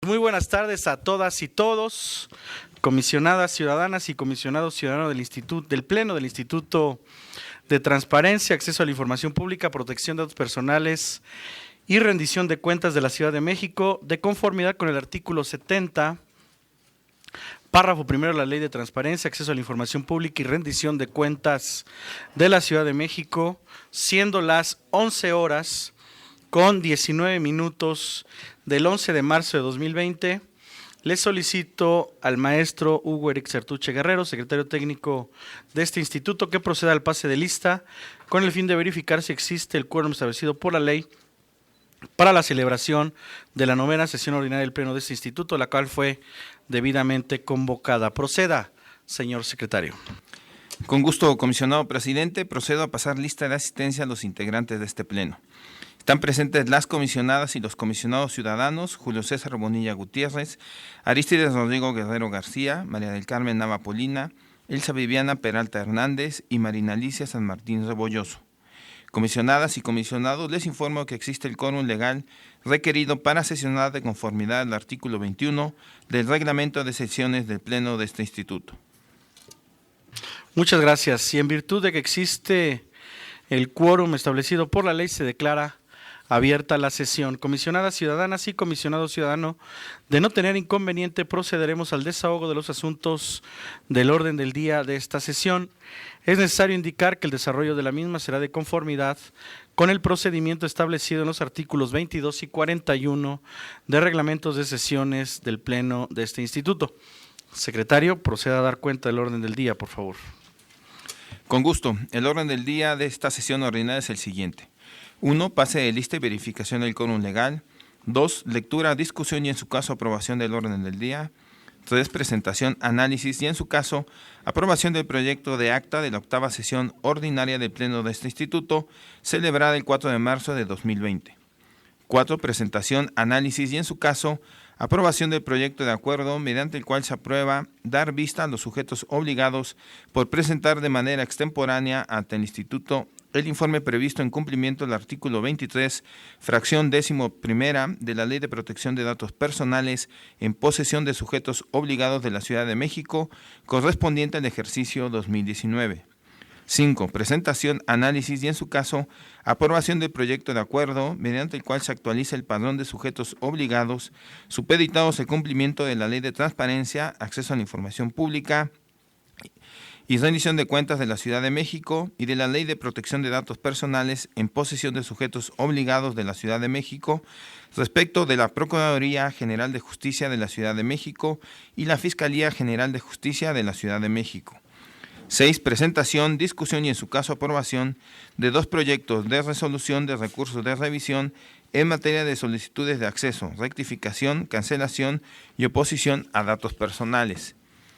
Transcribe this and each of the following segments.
Muy buenas tardes a todas y todos, comisionadas ciudadanas y comisionados ciudadanos del Pleno del Instituto de Transparencia, Acceso a la Información Pública, Protección de Datos Personales y Rendición de Cuentas de la Ciudad de México, de conformidad con el artículo 70, párrafo primero de la Ley de Transparencia, Acceso a la Información Pública y Rendición de Cuentas de la Ciudad de México, siendo las 11 horas con 19 minutos del 11 de marzo de 2020, le solicito al maestro Hugo Eric Certuche Guerrero, secretario técnico de este instituto, que proceda al pase de lista con el fin de verificar si existe el quórum establecido por la ley para la celebración de la 9ª sesión ordinaria del Pleno de este instituto, la cual fue debidamente convocada. Proceda, señor secretario. Con gusto, comisionado presidente, procedo a pasar lista de asistencia a los integrantes de este Pleno. Están presentes las comisionadas y los comisionados ciudadanos: Julio César Bonilla Gutiérrez, Arístides Rodrigo Guerrero García, María del Carmen Nava Polina, Elsa Viviana Peralta Hernández y Marina Alicia San Martín Rebolloso. Comisionadas y comisionados, les informo que existe el quórum legal requerido para sesionar de conformidad al artículo 21 del reglamento de sesiones del Pleno de este instituto. Muchas gracias. Y en virtud de que existe el quórum establecido por la ley, se declara abierta la sesión. Comisionadas ciudadanas y comisionado ciudadano, de no tener inconveniente, procederemos al desahogo de los asuntos del orden del día de esta sesión. Es necesario indicar que el desarrollo de la misma será de conformidad con el procedimiento establecido en los artículos 22 y 41 de reglamentos de sesiones del Pleno de este instituto. Secretario, proceda a dar cuenta del orden del día, por favor. Con gusto. El orden del día de esta sesión ordinaria es el siguiente. 1. Pase de lista y verificación del quórum legal. 2. Lectura, discusión y en su caso aprobación del orden del día. 3. Presentación, análisis y en su caso aprobación del proyecto de acta de la 8ª sesión ordinaria del Pleno de este instituto, celebrada el 4 de marzo de 2020. 4. Presentación, análisis y en su caso aprobación del proyecto de acuerdo mediante el cual se aprueba dar vista a los sujetos obligados por presentar de manera extemporánea ante el instituto el informe previsto en cumplimiento del artículo 23, fracción 11ª de la Ley de Protección de Datos Personales en posesión de sujetos obligados de la Ciudad de México, correspondiente al ejercicio 2019. 5. Presentación, análisis y en su caso aprobación del proyecto de acuerdo mediante el cual se actualiza el padrón de sujetos obligados supeditados al cumplimiento de la Ley de Transparencia, Acceso a la Información Pública y Rendición de Cuentas de la Ciudad de México y de la Ley de Protección de Datos Personales en posesión de sujetos obligados de la Ciudad de México respecto de la Procuraduría General de Justicia de la Ciudad de México y la Fiscalía General de Justicia de la Ciudad de México. 6. Presentación, discusión y en su caso aprobación de 2 proyectos de resolución de recursos de revisión en materia de solicitudes de acceso, rectificación, cancelación y oposición a datos personales.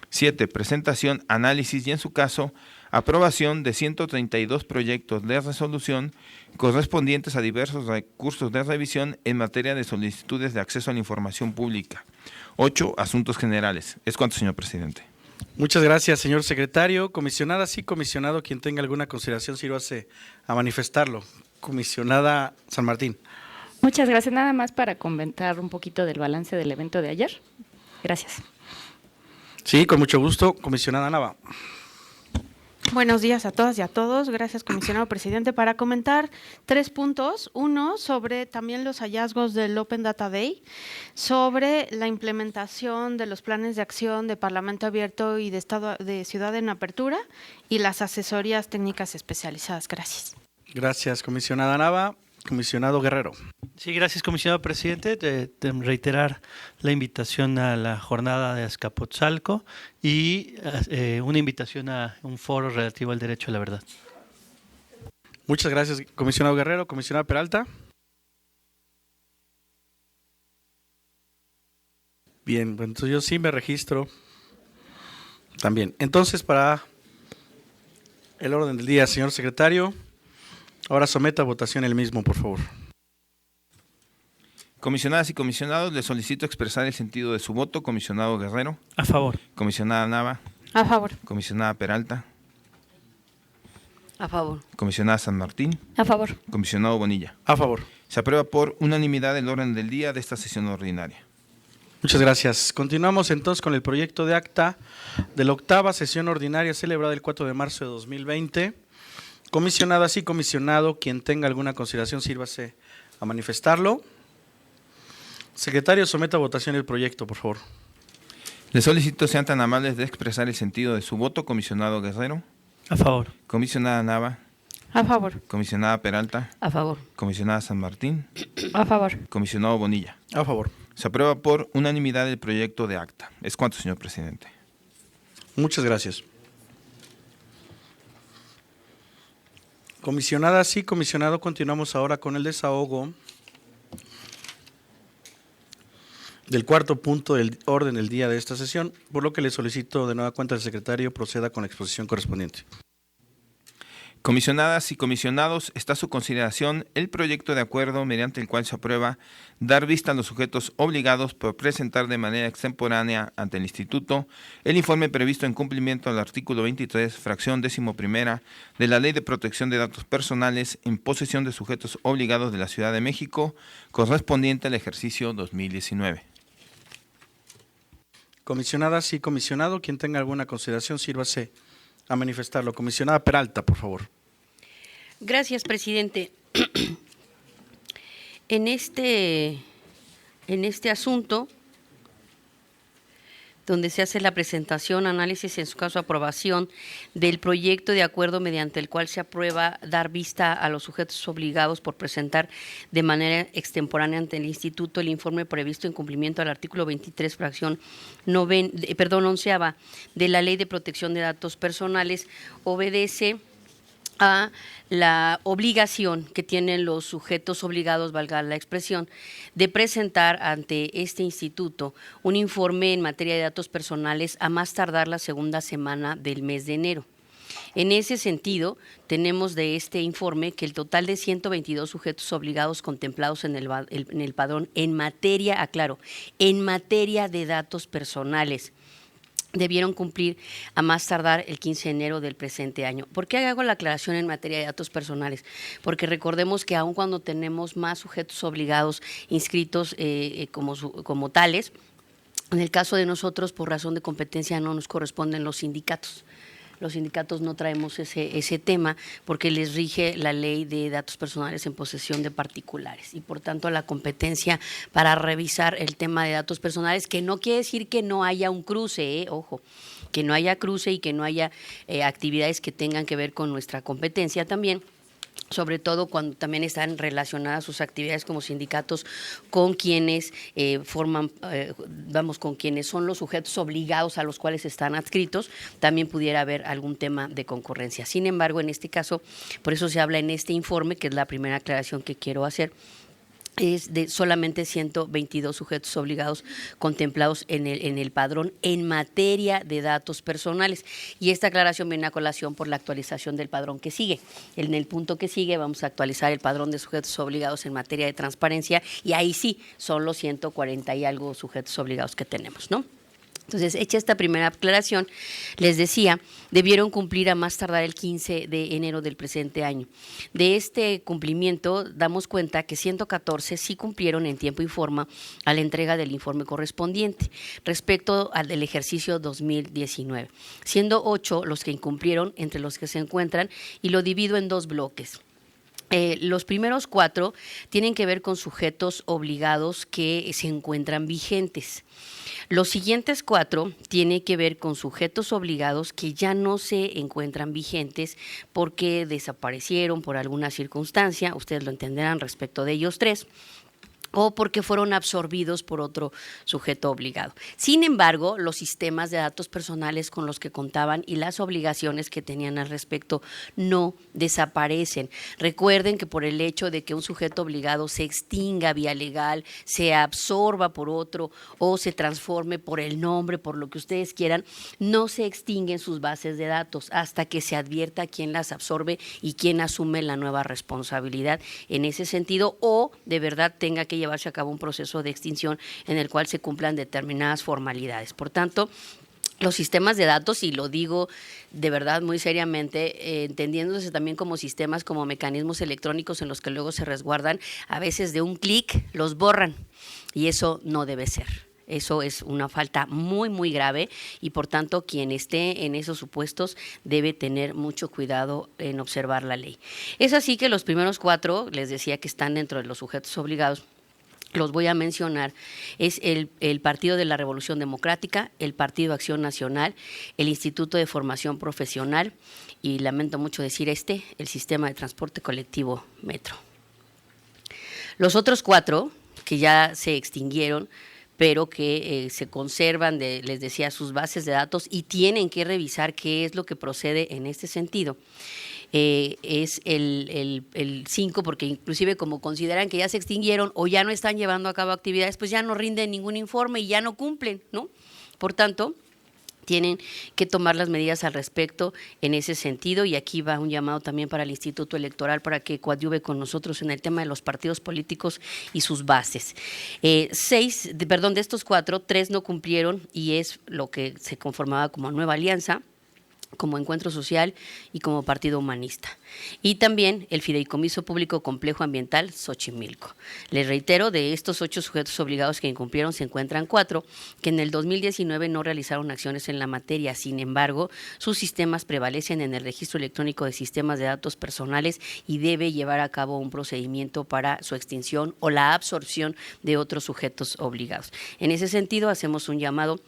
7. Presentación, análisis y en su caso aprobación de 132 proyectos de resolución correspondientes a diversos recursos de revisión en materia de solicitudes de acceso a la información pública. 8. Asuntos generales. Es cuanto, señor presidente. Muchas gracias, señor secretario. Comisionadas y comisionado, quien tenga alguna consideración, sírvase a manifestarlo. Comisionada San Martín. Muchas gracias. Nada más para comentar un poquito del balance del evento de ayer. Gracias. Sí, con mucho gusto. Comisionada Nava. Buenos días a todas y a todos. Gracias, comisionado presidente. Para comentar 3 puntos. 1, sobre también los hallazgos del Open Data Day, sobre la implementación de los planes de acción de Parlamento Abierto y de Estado de Ciudad en Apertura y las asesorías técnicas especializadas. Gracias. Gracias, comisionada Nava. Comisionado Guerrero. Sí, gracias, comisionado presidente. De reiterar la invitación a la jornada de Azcapotzalco y una invitación a un foro relativo al derecho a la verdad. Muchas gracias, comisionado Guerrero. Comisionada Peralta. Bien, bueno, entonces yo sí me registro también. Entonces, para el orden del día, señor secretario, ahora someta a votación el mismo, por favor. Comisionadas y comisionados, les solicito expresar el sentido de su voto. Comisionado Guerrero. A favor. Comisionada Nava. A favor. Comisionada Peralta. A favor. Comisionada San Martín. A favor. Comisionado Bonilla. A favor. Se aprueba por unanimidad el orden del día de esta sesión ordinaria. Muchas gracias. Continuamos entonces con el proyecto de acta de la 8ª sesión ordinaria celebrada el 4 de marzo de 2020. Comisionadas y comisionado, quien tenga alguna consideración, sírvase a manifestarlo. Secretario, someta a votación el proyecto, por favor. Les solicito sean tan amables de expresar el sentido de su voto, comisionado Guerrero, A favor. comisionada Nava, A favor. comisionada Peralta, A favor. comisionada San Martín, A favor. comisionado Bonilla. A favor. Se aprueba por unanimidad el proyecto de acta. ¿Es cuanto, señor presidente? Muchas gracias. Comisionadas y comisionado, continuamos ahora con el desahogo del cuarto punto del orden del día de esta sesión, por lo que le solicito de nueva cuenta al secretario proceda con la exposición correspondiente. Comisionadas y comisionados, está a su consideración el proyecto de acuerdo mediante el cual se aprueba dar vista a los sujetos obligados por presentar de manera extemporánea ante el Instituto el informe previsto en cumplimiento al artículo 23, fracción 11ª de la Ley de Protección de Datos Personales en posesión de sujetos obligados de la Ciudad de México, correspondiente al ejercicio 2019. Comisionadas y comisionado, quien tenga alguna consideración, sírvase a manifestarlo. Comisionada Peralta, por favor. Gracias, presidente. En este asunto, donde se hace la presentación, análisis, en su caso aprobación, del proyecto de acuerdo mediante el cual se aprueba dar vista a los sujetos obligados por presentar de manera extemporánea ante el Instituto el informe previsto en cumplimiento al artículo 23, fracción 11ª de la Ley de Protección de Datos Personales, obedece a la obligación que tienen los sujetos obligados, valga la expresión, de presentar ante este instituto un informe en materia de datos personales a más tardar la segunda semana del mes de enero. En ese sentido, tenemos de este informe que el total de 122 sujetos obligados contemplados en el padrón en materia, aclaro, en materia de datos personales, debieron cumplir a más tardar el 15 de enero del presente año. ¿Por qué hago la aclaración en materia de datos personales? Porque recordemos que aun cuando tenemos más sujetos obligados inscritos como tales, en el caso de nosotros, por razón de competencia, no nos corresponden los sindicatos. Los sindicatos no traemos ese tema porque les rige la Ley de Datos Personales en posesión de particulares y por tanto la competencia para revisar el tema de datos personales, que no quiere decir que no haya un cruce, ojo, que no haya cruce y que no haya actividades que tengan que ver con nuestra competencia también, sobre todo cuando también están relacionadas sus actividades como sindicatos con quienes con quienes son los sujetos obligados a los cuales están adscritos, también pudiera haber algún tema de concurrencia. Sin embargo, en este caso, por eso se habla en este informe, que es la primera aclaración que quiero hacer, es de solamente 122 sujetos obligados contemplados en el padrón en materia de datos personales. Y esta aclaración viene a colación por la actualización del padrón que sigue. En el punto que sigue vamos a actualizar el padrón de sujetos obligados en materia de transparencia y ahí sí son los 140 y algo sujetos obligados que tenemos, ¿no? Entonces, hecha esta primera aclaración, les decía, debieron cumplir a más tardar el 15 de enero del presente año. De este cumplimiento, damos cuenta que 114 sí cumplieron en tiempo y forma a la entrega del informe correspondiente respecto al del ejercicio 2019, siendo 8 los que incumplieron, entre los que se encuentran, y lo divido en 2 bloques. Los primeros 4 tienen que ver con sujetos obligados que se encuentran vigentes. Los siguientes 4 tienen que ver con sujetos obligados que ya no se encuentran vigentes porque desaparecieron por alguna circunstancia, ustedes lo entenderán respecto de ellos 3, o porque fueron absorbidos por otro sujeto obligado. Sin embargo, los sistemas de datos personales con los que contaban y las obligaciones que tenían al respecto no desaparecen. Recuerden que por el hecho de que un sujeto obligado se extinga vía legal, se absorba por otro o se transforme por el nombre, por lo que ustedes quieran, no se extinguen sus bases de datos hasta que se advierta quién las absorbe y quién asume la nueva responsabilidad en ese sentido, o de verdad tenga que llevarse a cabo un proceso de extinción en el cual se cumplan determinadas formalidades. Por tanto, los sistemas de datos, y lo digo de verdad muy seriamente, entendiéndose también como sistemas, como mecanismos electrónicos en los que luego se resguardan, a veces de un clic los borran y eso no debe ser. Eso es una falta muy, muy grave y por tanto quien esté en esos supuestos debe tener mucho cuidado en observar la ley. Es así que los primeros 4, les decía que están dentro de los sujetos obligados, los voy a mencionar, es el Partido de la Revolución Democrática, el Partido Acción Nacional, el Instituto de Formación Profesional y, lamento mucho decir el Sistema de Transporte Colectivo Metro. Los otros 4, que ya se extinguieron, pero que se conservan, les decía, sus bases de datos y tienen que revisar qué es lo que procede en este sentido. Es el 5, porque inclusive como consideran que ya se extinguieron o ya no están llevando a cabo actividades, pues ya no rinden ningún informe y ya no cumplen, ¿no? Por tanto, tienen que tomar las medidas al respecto en ese sentido y aquí va un llamado también para el Instituto Electoral para que coadyuve con nosotros en el tema de los partidos políticos y sus bases. De estos 4, 3 no cumplieron y es lo que se conformaba como Nueva Alianza, como Encuentro Social y como Partido Humanista. Y también el Fideicomiso Público Complejo Ambiental Xochimilco. Les reitero, de estos 8 sujetos obligados que incumplieron se encuentran 4 que en el 2019 no realizaron acciones en la materia. Sin embargo, sus sistemas prevalecen en el Registro Electrónico de Sistemas de Datos Personales y debe llevar a cabo un procedimiento para su extinción o la absorción de otros sujetos obligados. En ese sentido, hacemos un llamado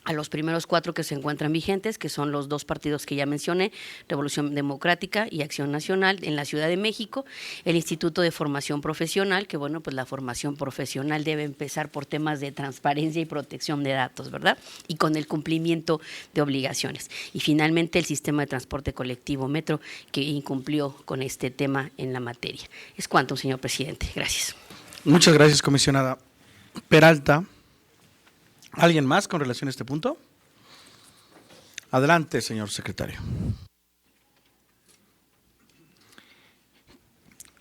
a los primeros 4 que se encuentran vigentes, que son los 2 partidos que ya mencioné, Revolución Democrática y Acción Nacional en la Ciudad de México, el Instituto de Formación Profesional, que bueno, pues la formación profesional debe empezar por temas de transparencia y protección de datos, ¿verdad? Y con el cumplimiento de obligaciones. Y finalmente el Sistema de Transporte Colectivo Metro, que incumplió con este tema en la materia. Es cuanto, señor presidente. Gracias. Muchas gracias, comisionada Peralta. ¿Alguien más con relación a este punto? Adelante, señor secretario.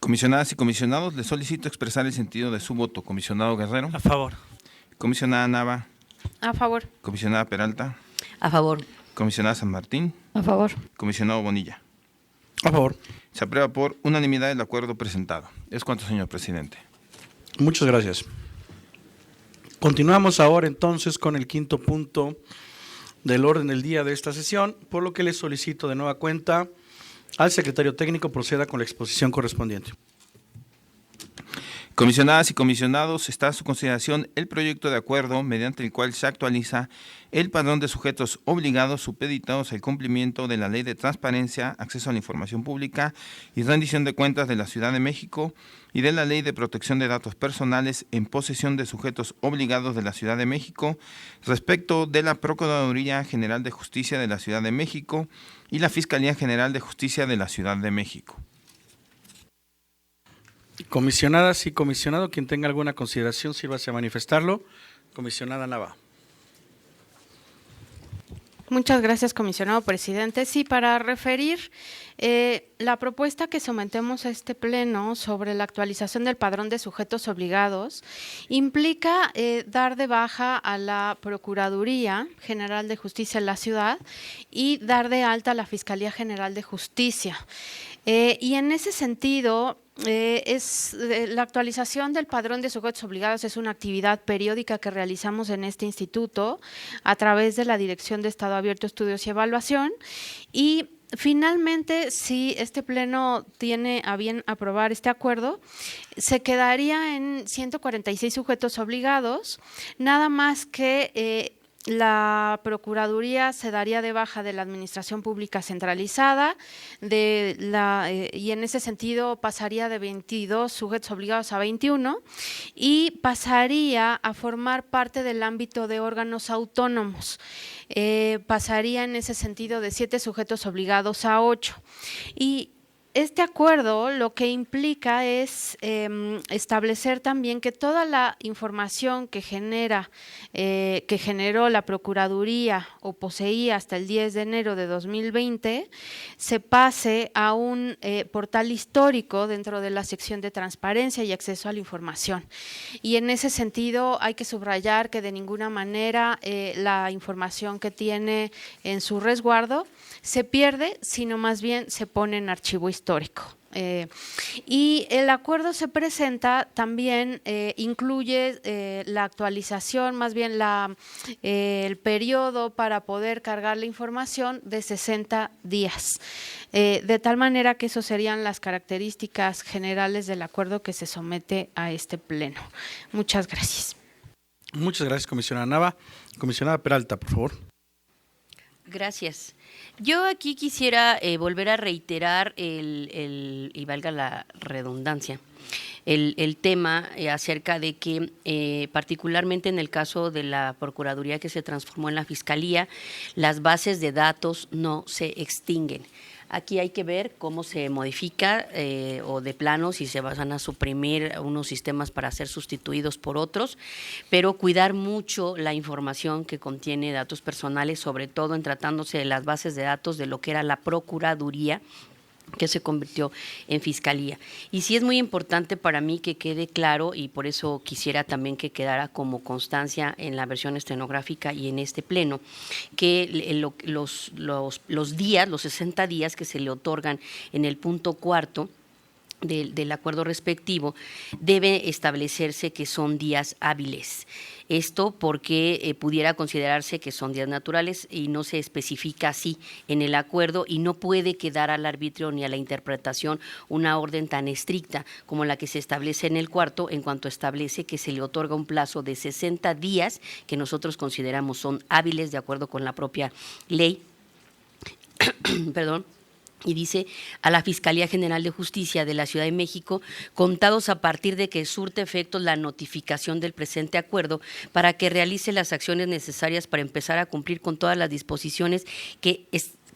Comisionadas y comisionados, les solicito expresar el sentido de su voto. Comisionado Guerrero. A favor. Comisionada Nava. A favor. Comisionada Peralta. A favor. Comisionada San Martín. A favor. Comisionado Bonilla. A favor. Se aprueba por unanimidad el acuerdo presentado. Es cuanto, señor presidente. Muchas gracias. Continuamos ahora entonces con el 5º punto del orden del día de esta sesión, por lo que le solicito de nueva cuenta al secretario técnico proceda con la exposición correspondiente. Comisionadas y comisionados, está a su consideración el proyecto de acuerdo mediante el cual se actualiza el padrón de sujetos obligados supeditados al cumplimiento de la Ley de Transparencia, Acceso a la Información Pública y Rendición de Cuentas de la Ciudad de México y de la Ley de Protección de Datos Personales en posesión de sujetos obligados de la Ciudad de México respecto de la Procuraduría General de Justicia de la Ciudad de México y la Fiscalía General de Justicia de la Ciudad de México. Comisionadas y comisionado, quien tenga alguna consideración, sírvase a manifestarlo. Comisionada Nava. Muchas gracias, comisionado presidente. Sí, para referir la propuesta que sometemos a este pleno sobre la actualización del padrón de sujetos obligados implica dar de baja a la Procuraduría General de Justicia de la Ciudad y dar de alta a la Fiscalía General de Justicia. Y en ese sentido, la actualización del padrón de sujetos obligados es una actividad periódica que realizamos en este instituto a través de la Dirección de Estado Abierto, Estudios y Evaluación. Y finalmente, si este pleno tiene a bien aprobar este acuerdo, se quedaría en 146 sujetos obligados, nada más que la Procuraduría se daría de baja de la Administración Pública Centralizada y en ese sentido pasaría de 22 sujetos obligados a 21 y pasaría a formar parte del ámbito de órganos autónomos. Pasaría en ese sentido de 7 sujetos obligados a 8. Y este acuerdo lo que implica es establecer también que toda la información que generó la Procuraduría o poseía hasta el 10 de enero de 2020 se pase a un portal histórico dentro de la sección de transparencia y acceso a la información. Y en ese sentido hay que subrayar que de ninguna manera la información que tiene en su resguardo se pierde, sino más bien se pone en archivo histórico. Y el acuerdo se presenta también, incluye la actualización, más bien el periodo para poder cargar la información de 60 días. De tal manera que esas serían las características generales del acuerdo que se somete a este pleno. Muchas gracias. Muchas gracias, comisionada Nava. Comisionada Peralta, por favor. Gracias. Yo aquí quisiera volver a reiterar y valga la redundancia, el tema acerca de que particularmente en el caso de la Procuraduría que se transformó en la Fiscalía, las bases de datos no se extinguen. Aquí hay que ver cómo se modifica o de plano si se van a suprimir unos sistemas para ser sustituidos por otros, pero cuidar mucho la información que contiene datos personales, sobre todo en tratándose de las bases de datos de lo que era la Procuraduría, que se convirtió en Fiscalía. Y sí es muy importante para mí que quede claro, y por eso quisiera también que quedara como constancia en la versión estenográfica y en este pleno, que los días, los 60 días que se le otorgan en el punto cuarto del acuerdo respectivo, debe establecerse que son días hábiles. Esto porque pudiera considerarse que son días naturales y no se especifica así en el acuerdo y no puede quedar al arbitrio ni a la interpretación una orden tan estricta como la que se establece en el cuarto, en cuanto establece que se le otorga un plazo de 60 días que nosotros consideramos son hábiles de acuerdo con la propia ley. Perdón. Y dice a la Fiscalía General de Justicia de la Ciudad de México, contados a partir de que surte efectos la notificación del presente acuerdo, para que realice las acciones necesarias para empezar a cumplir con todas las disposiciones que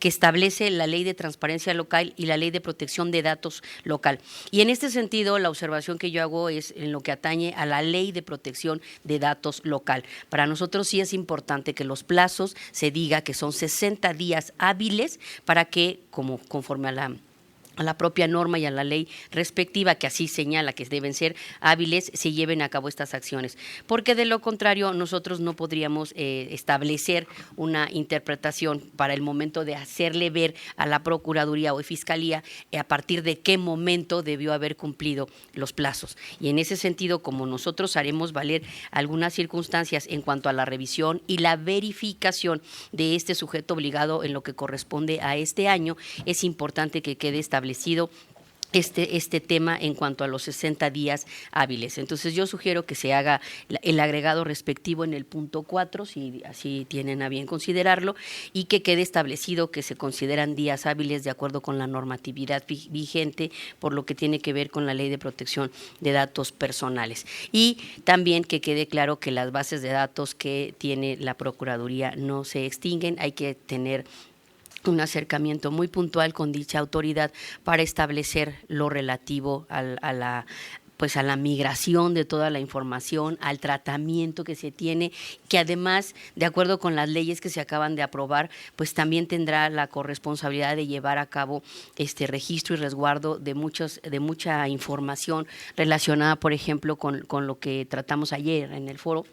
establece la Ley de Transparencia Local y la Ley de Protección de Datos Local. Y en este sentido, la observación que yo hago es en lo que atañe a la Ley de Protección de Datos Local. Para nosotros sí es importante que los plazos se diga que son 60 días hábiles para que, conforme a la propia norma y a la ley respectiva, que así señala que deben ser hábiles, se lleven a cabo estas acciones. Porque de lo contrario, nosotros no podríamos establecer una interpretación para el momento de hacerle ver a la Procuraduría o Fiscalía a partir de qué momento debió haber cumplido los plazos. Y en ese sentido, como nosotros haremos valer algunas circunstancias en cuanto a la revisión y la verificación de este sujeto obligado en lo que corresponde a este año, es importante que quede establecido este tema en cuanto a los 60 días hábiles. Entonces yo sugiero que se haga el agregado respectivo en el punto 4, si así tienen a bien considerarlo, y que quede establecido que se consideran días hábiles de acuerdo con la normatividad vigente por lo que tiene que ver con la Ley de Protección de Datos Personales. Y también que quede claro que las bases de datos que tiene la Procuraduría no se extinguen, hay que tener un acercamiento muy puntual con dicha autoridad para establecer lo relativo a la migración de toda la información, al tratamiento que se tiene, que además, de acuerdo con las leyes que se acaban de aprobar, pues también tendrá la corresponsabilidad de llevar a cabo este registro y resguardo de mucha información relacionada, por ejemplo, con lo que tratamos ayer en el foro,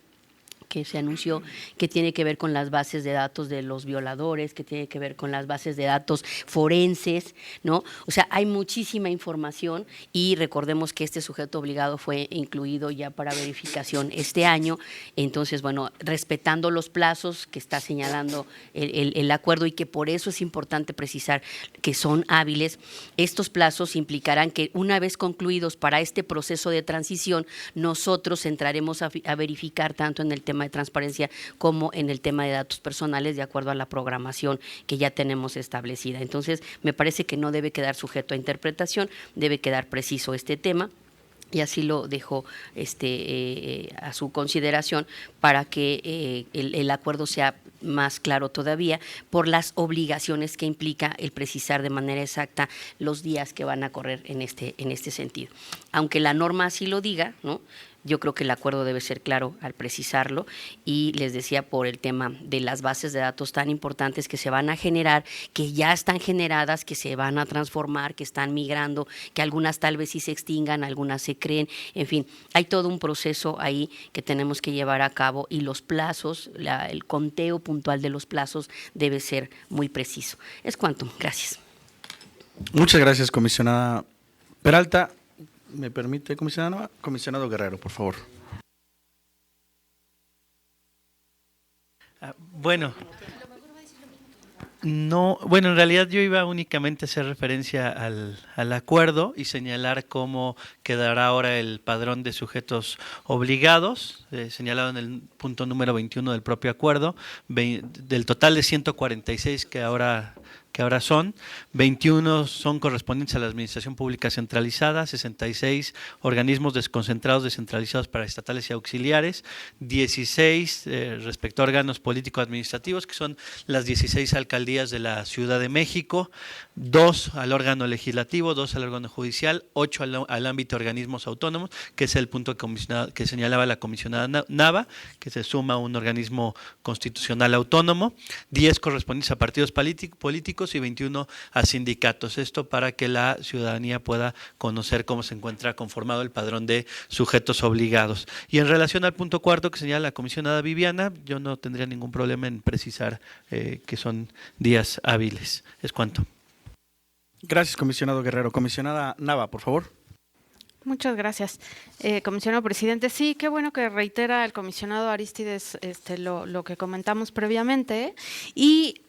que se anunció, que tiene que ver con las bases de datos de los violadores, que tiene que ver con las bases de datos forenses, ¿no? O sea, hay muchísima información y recordemos que este sujeto obligado fue incluido ya para verificación este año. Entonces, bueno, respetando los plazos que está señalando el acuerdo y que por eso es importante precisar que son hábiles, estos plazos implicarán que una vez concluidos para este proceso de transición, nosotros entraremos a verificar tanto en el tema de transparencia como en el tema de datos personales de acuerdo a la programación que ya tenemos establecida. Entonces, me parece que no debe quedar sujeto a interpretación, debe quedar preciso este tema. Y así lo dejo a su consideración para que el acuerdo sea más claro todavía por las obligaciones que implica el precisar de manera exacta los días que van a correr en este sentido. Aunque la norma así lo diga, ¿no? Yo creo que el acuerdo debe ser claro al precisarlo y les decía por el tema de las bases de datos tan importantes que se van a generar, que ya están generadas, que se van a transformar, que están migrando, que algunas tal vez sí se extingan, algunas se creen, en fin, hay todo un proceso ahí que tenemos que llevar a cabo y los plazos, el conteo puntual de los plazos debe ser muy preciso. Es cuanto, gracias. Muchas gracias, comisionada Peralta, ¿me permite, comisionada Nava? Comisionado Guerrero, por favor. Bueno, no, bueno, en realidad yo iba únicamente a hacer referencia al acuerdo y señalar cómo quedará ahora el padrón de sujetos obligados, señalado en el punto número 21 del propio acuerdo, del total de 146 que ahora son, 21 son correspondientes a la Administración Pública Centralizada, 66 organismos desconcentrados descentralizados paraestatales y auxiliares, 16 respecto a órganos político-administrativos, que son las 16 alcaldías de la Ciudad de México, 2 al órgano legislativo, 2 al órgano judicial, 8 al ámbito de organismos autónomos, que es el punto que señalaba la comisionada Nava, que se suma a un organismo constitucional autónomo, 10 correspondientes a partidos políticos y 21 a sindicatos. Esto para que la ciudadanía pueda conocer cómo se encuentra conformado el padrón de sujetos obligados. Y en relación al punto cuarto que señala la comisionada Viviana, yo no tendría ningún problema en precisar que son días hábiles. Es cuanto. Gracias, comisionado Guerrero. Comisionada Nava, por favor. Muchas gracias, comisionado presidente. Sí, qué bueno que reitera el comisionado Arístides lo que comentamos previamente. Y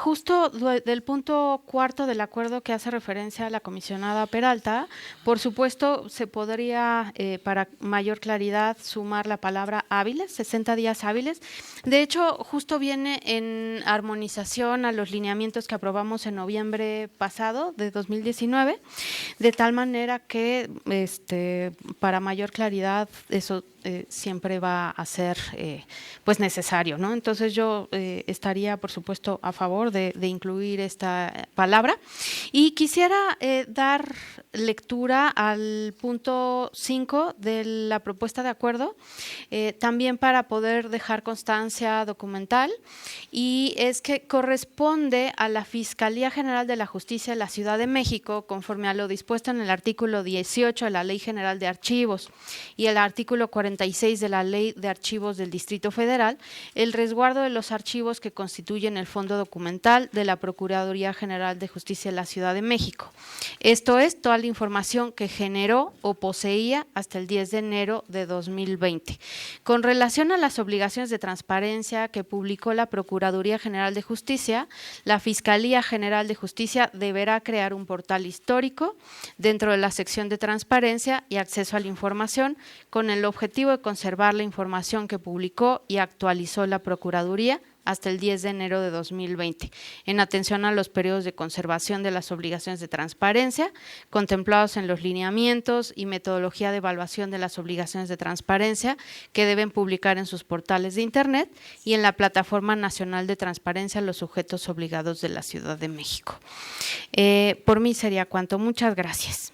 justo del punto cuarto del acuerdo que hace referencia a la comisionada Peralta, por supuesto se podría, para mayor claridad, sumar la palabra hábiles, 60 días hábiles. De hecho, justo viene en armonización a los lineamientos que aprobamos en noviembre pasado de 2019, de tal manera que para mayor claridad eso siempre va a ser pues necesario, ¿no? Entonces yo estaría, por supuesto, a favor de incluir esta palabra. Y quisiera dar lectura al punto 5 de la propuesta de acuerdo, también para poder dejar constancia documental, y es que corresponde a la Fiscalía General de la Justicia de la Ciudad de México, conforme a lo dispuesto en el artículo 18 de la Ley General de Archivos y el artículo 46 de la Ley de Archivos del Distrito Federal, el resguardo de los archivos que constituyen el fondo documental de la Procuraduría General de Justicia de la Ciudad de México. Esto es, toda la información que generó o poseía hasta el 10 de enero de 2020. Con relación a las obligaciones de transparencia que publicó la Procuraduría General de Justicia, la Fiscalía General de Justicia deberá crear un portal histórico dentro de la sección de transparencia y acceso a la información, con el objetivo de conservar la información que publicó y actualizó la Procuraduría hasta el 10 de enero de 2020, en atención a los periodos de conservación de las obligaciones de transparencia contemplados en los lineamientos y metodología de evaluación de las obligaciones de transparencia que deben publicar en sus portales de Internet y en la Plataforma Nacional de Transparencia los sujetos obligados de la Ciudad de México. Por mí sería cuanto. Muchas gracias.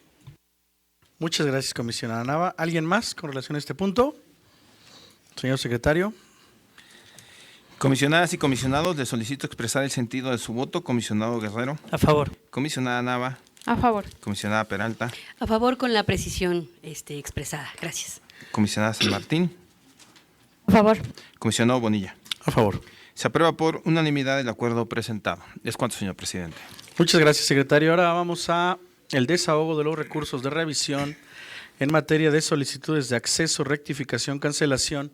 Muchas gracias, comisionada Nava. ¿Alguien más con relación a este punto? Señor secretario. Comisionadas y comisionados, les solicito expresar el sentido de su voto. Comisionado Guerrero. A favor. Comisionada Nava. A favor. Comisionada Peralta. A favor con la precisión expresada. Gracias. Comisionada San Martín. A favor. Comisionado Bonilla. A favor. Se aprueba por unanimidad el acuerdo presentado. Es cuanto, señor presidente. Muchas gracias, secretario. Ahora vamos a el desahogo de los recursos de revisión en materia de solicitudes de acceso, rectificación, cancelación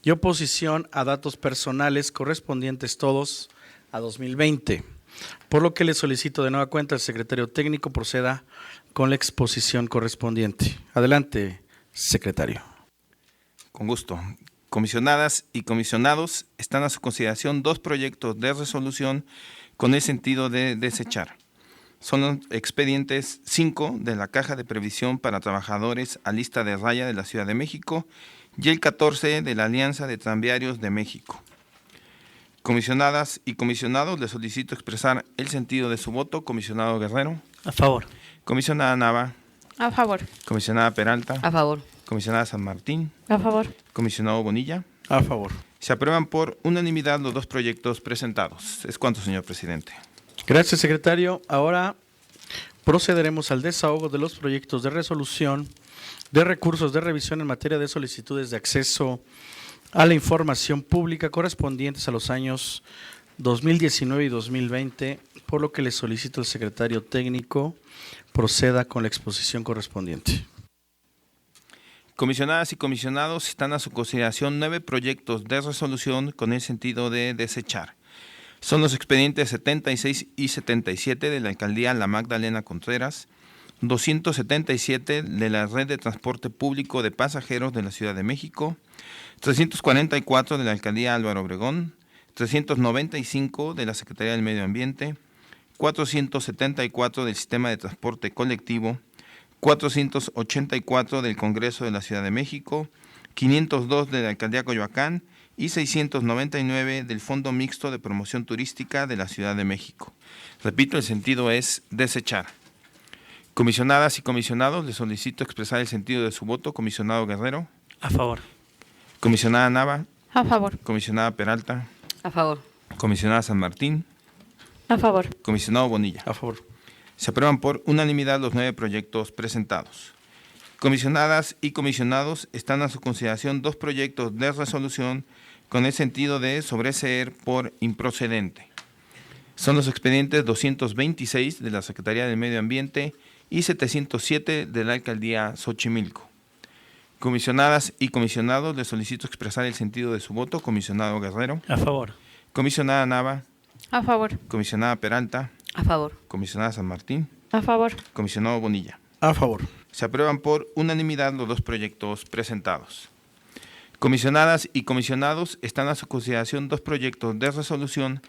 y oposición a datos personales correspondientes todos a 2020. Por lo que le solicito de nueva cuenta al secretario técnico proceda con la exposición correspondiente. Adelante, secretario. Con gusto. Comisionadas y comisionados, están a su consideración 2 proyectos de resolución con el sentido de desechar. Son los expedientes 5 de la Caja de Previsión para Trabajadores a lista de raya de la Ciudad de México y el 14 de la Alianza de Tranviarios de México. Comisionadas y comisionados, les solicito expresar el sentido de su voto. Comisionado Guerrero. A favor. Comisionada Nava. A favor. Comisionada Peralta. A favor. Comisionada San Martín. A favor. Comisionado Bonilla. A favor. Se aprueban por unanimidad los 2 proyectos presentados. Es cuanto, señor presidente. Gracias, secretario. Ahora procederemos al desahogo de los proyectos de resolución de recursos de revisión en materia de solicitudes de acceso a la información pública correspondientes a los años 2019 y 2020, por lo que le solicito al secretario técnico proceda con la exposición correspondiente. Comisionadas y comisionados, están a su consideración 9 proyectos de resolución con el sentido de desechar. Son los expedientes 76 y 77 de la Alcaldía La Magdalena Contreras, 277 de la Red de Transporte Público de Pasajeros de la Ciudad de México, 344 de la Alcaldía Álvaro Obregón, 395 de la Secretaría del Medio Ambiente, 474 del Sistema de Transporte Colectivo, 484 del Congreso de la Ciudad de México, 502 de la Alcaldía Coyoacán y 699 del Fondo Mixto de Promoción Turística de la Ciudad de México. Repito, el sentido es desechar. Comisionadas y comisionados, les solicito expresar el sentido de su voto. Comisionado Guerrero. A favor. Comisionada Nava. A favor. Comisionada Peralta. A favor. Comisionada San Martín. A favor. Comisionado Bonilla. A favor. Se aprueban por unanimidad los 9 proyectos presentados. Comisionadas y comisionados, están a su consideración 2 proyectos de resolución con el sentido de sobreseer por improcedente. Son los expedientes 226 de la Secretaría del Medio Ambiente y 707 de la Alcaldía Xochimilco. Comisionadas y comisionados, les solicito expresar el sentido de su voto. Comisionado Guerrero. A favor. Comisionada Nava. A favor. Comisionada Peralta. A favor. Comisionada San Martín. A favor. Comisionado Bonilla. A favor. Se aprueban por unanimidad los 2 proyectos presentados. Comisionadas y comisionados, están a su consideración 2 proyectos de resolución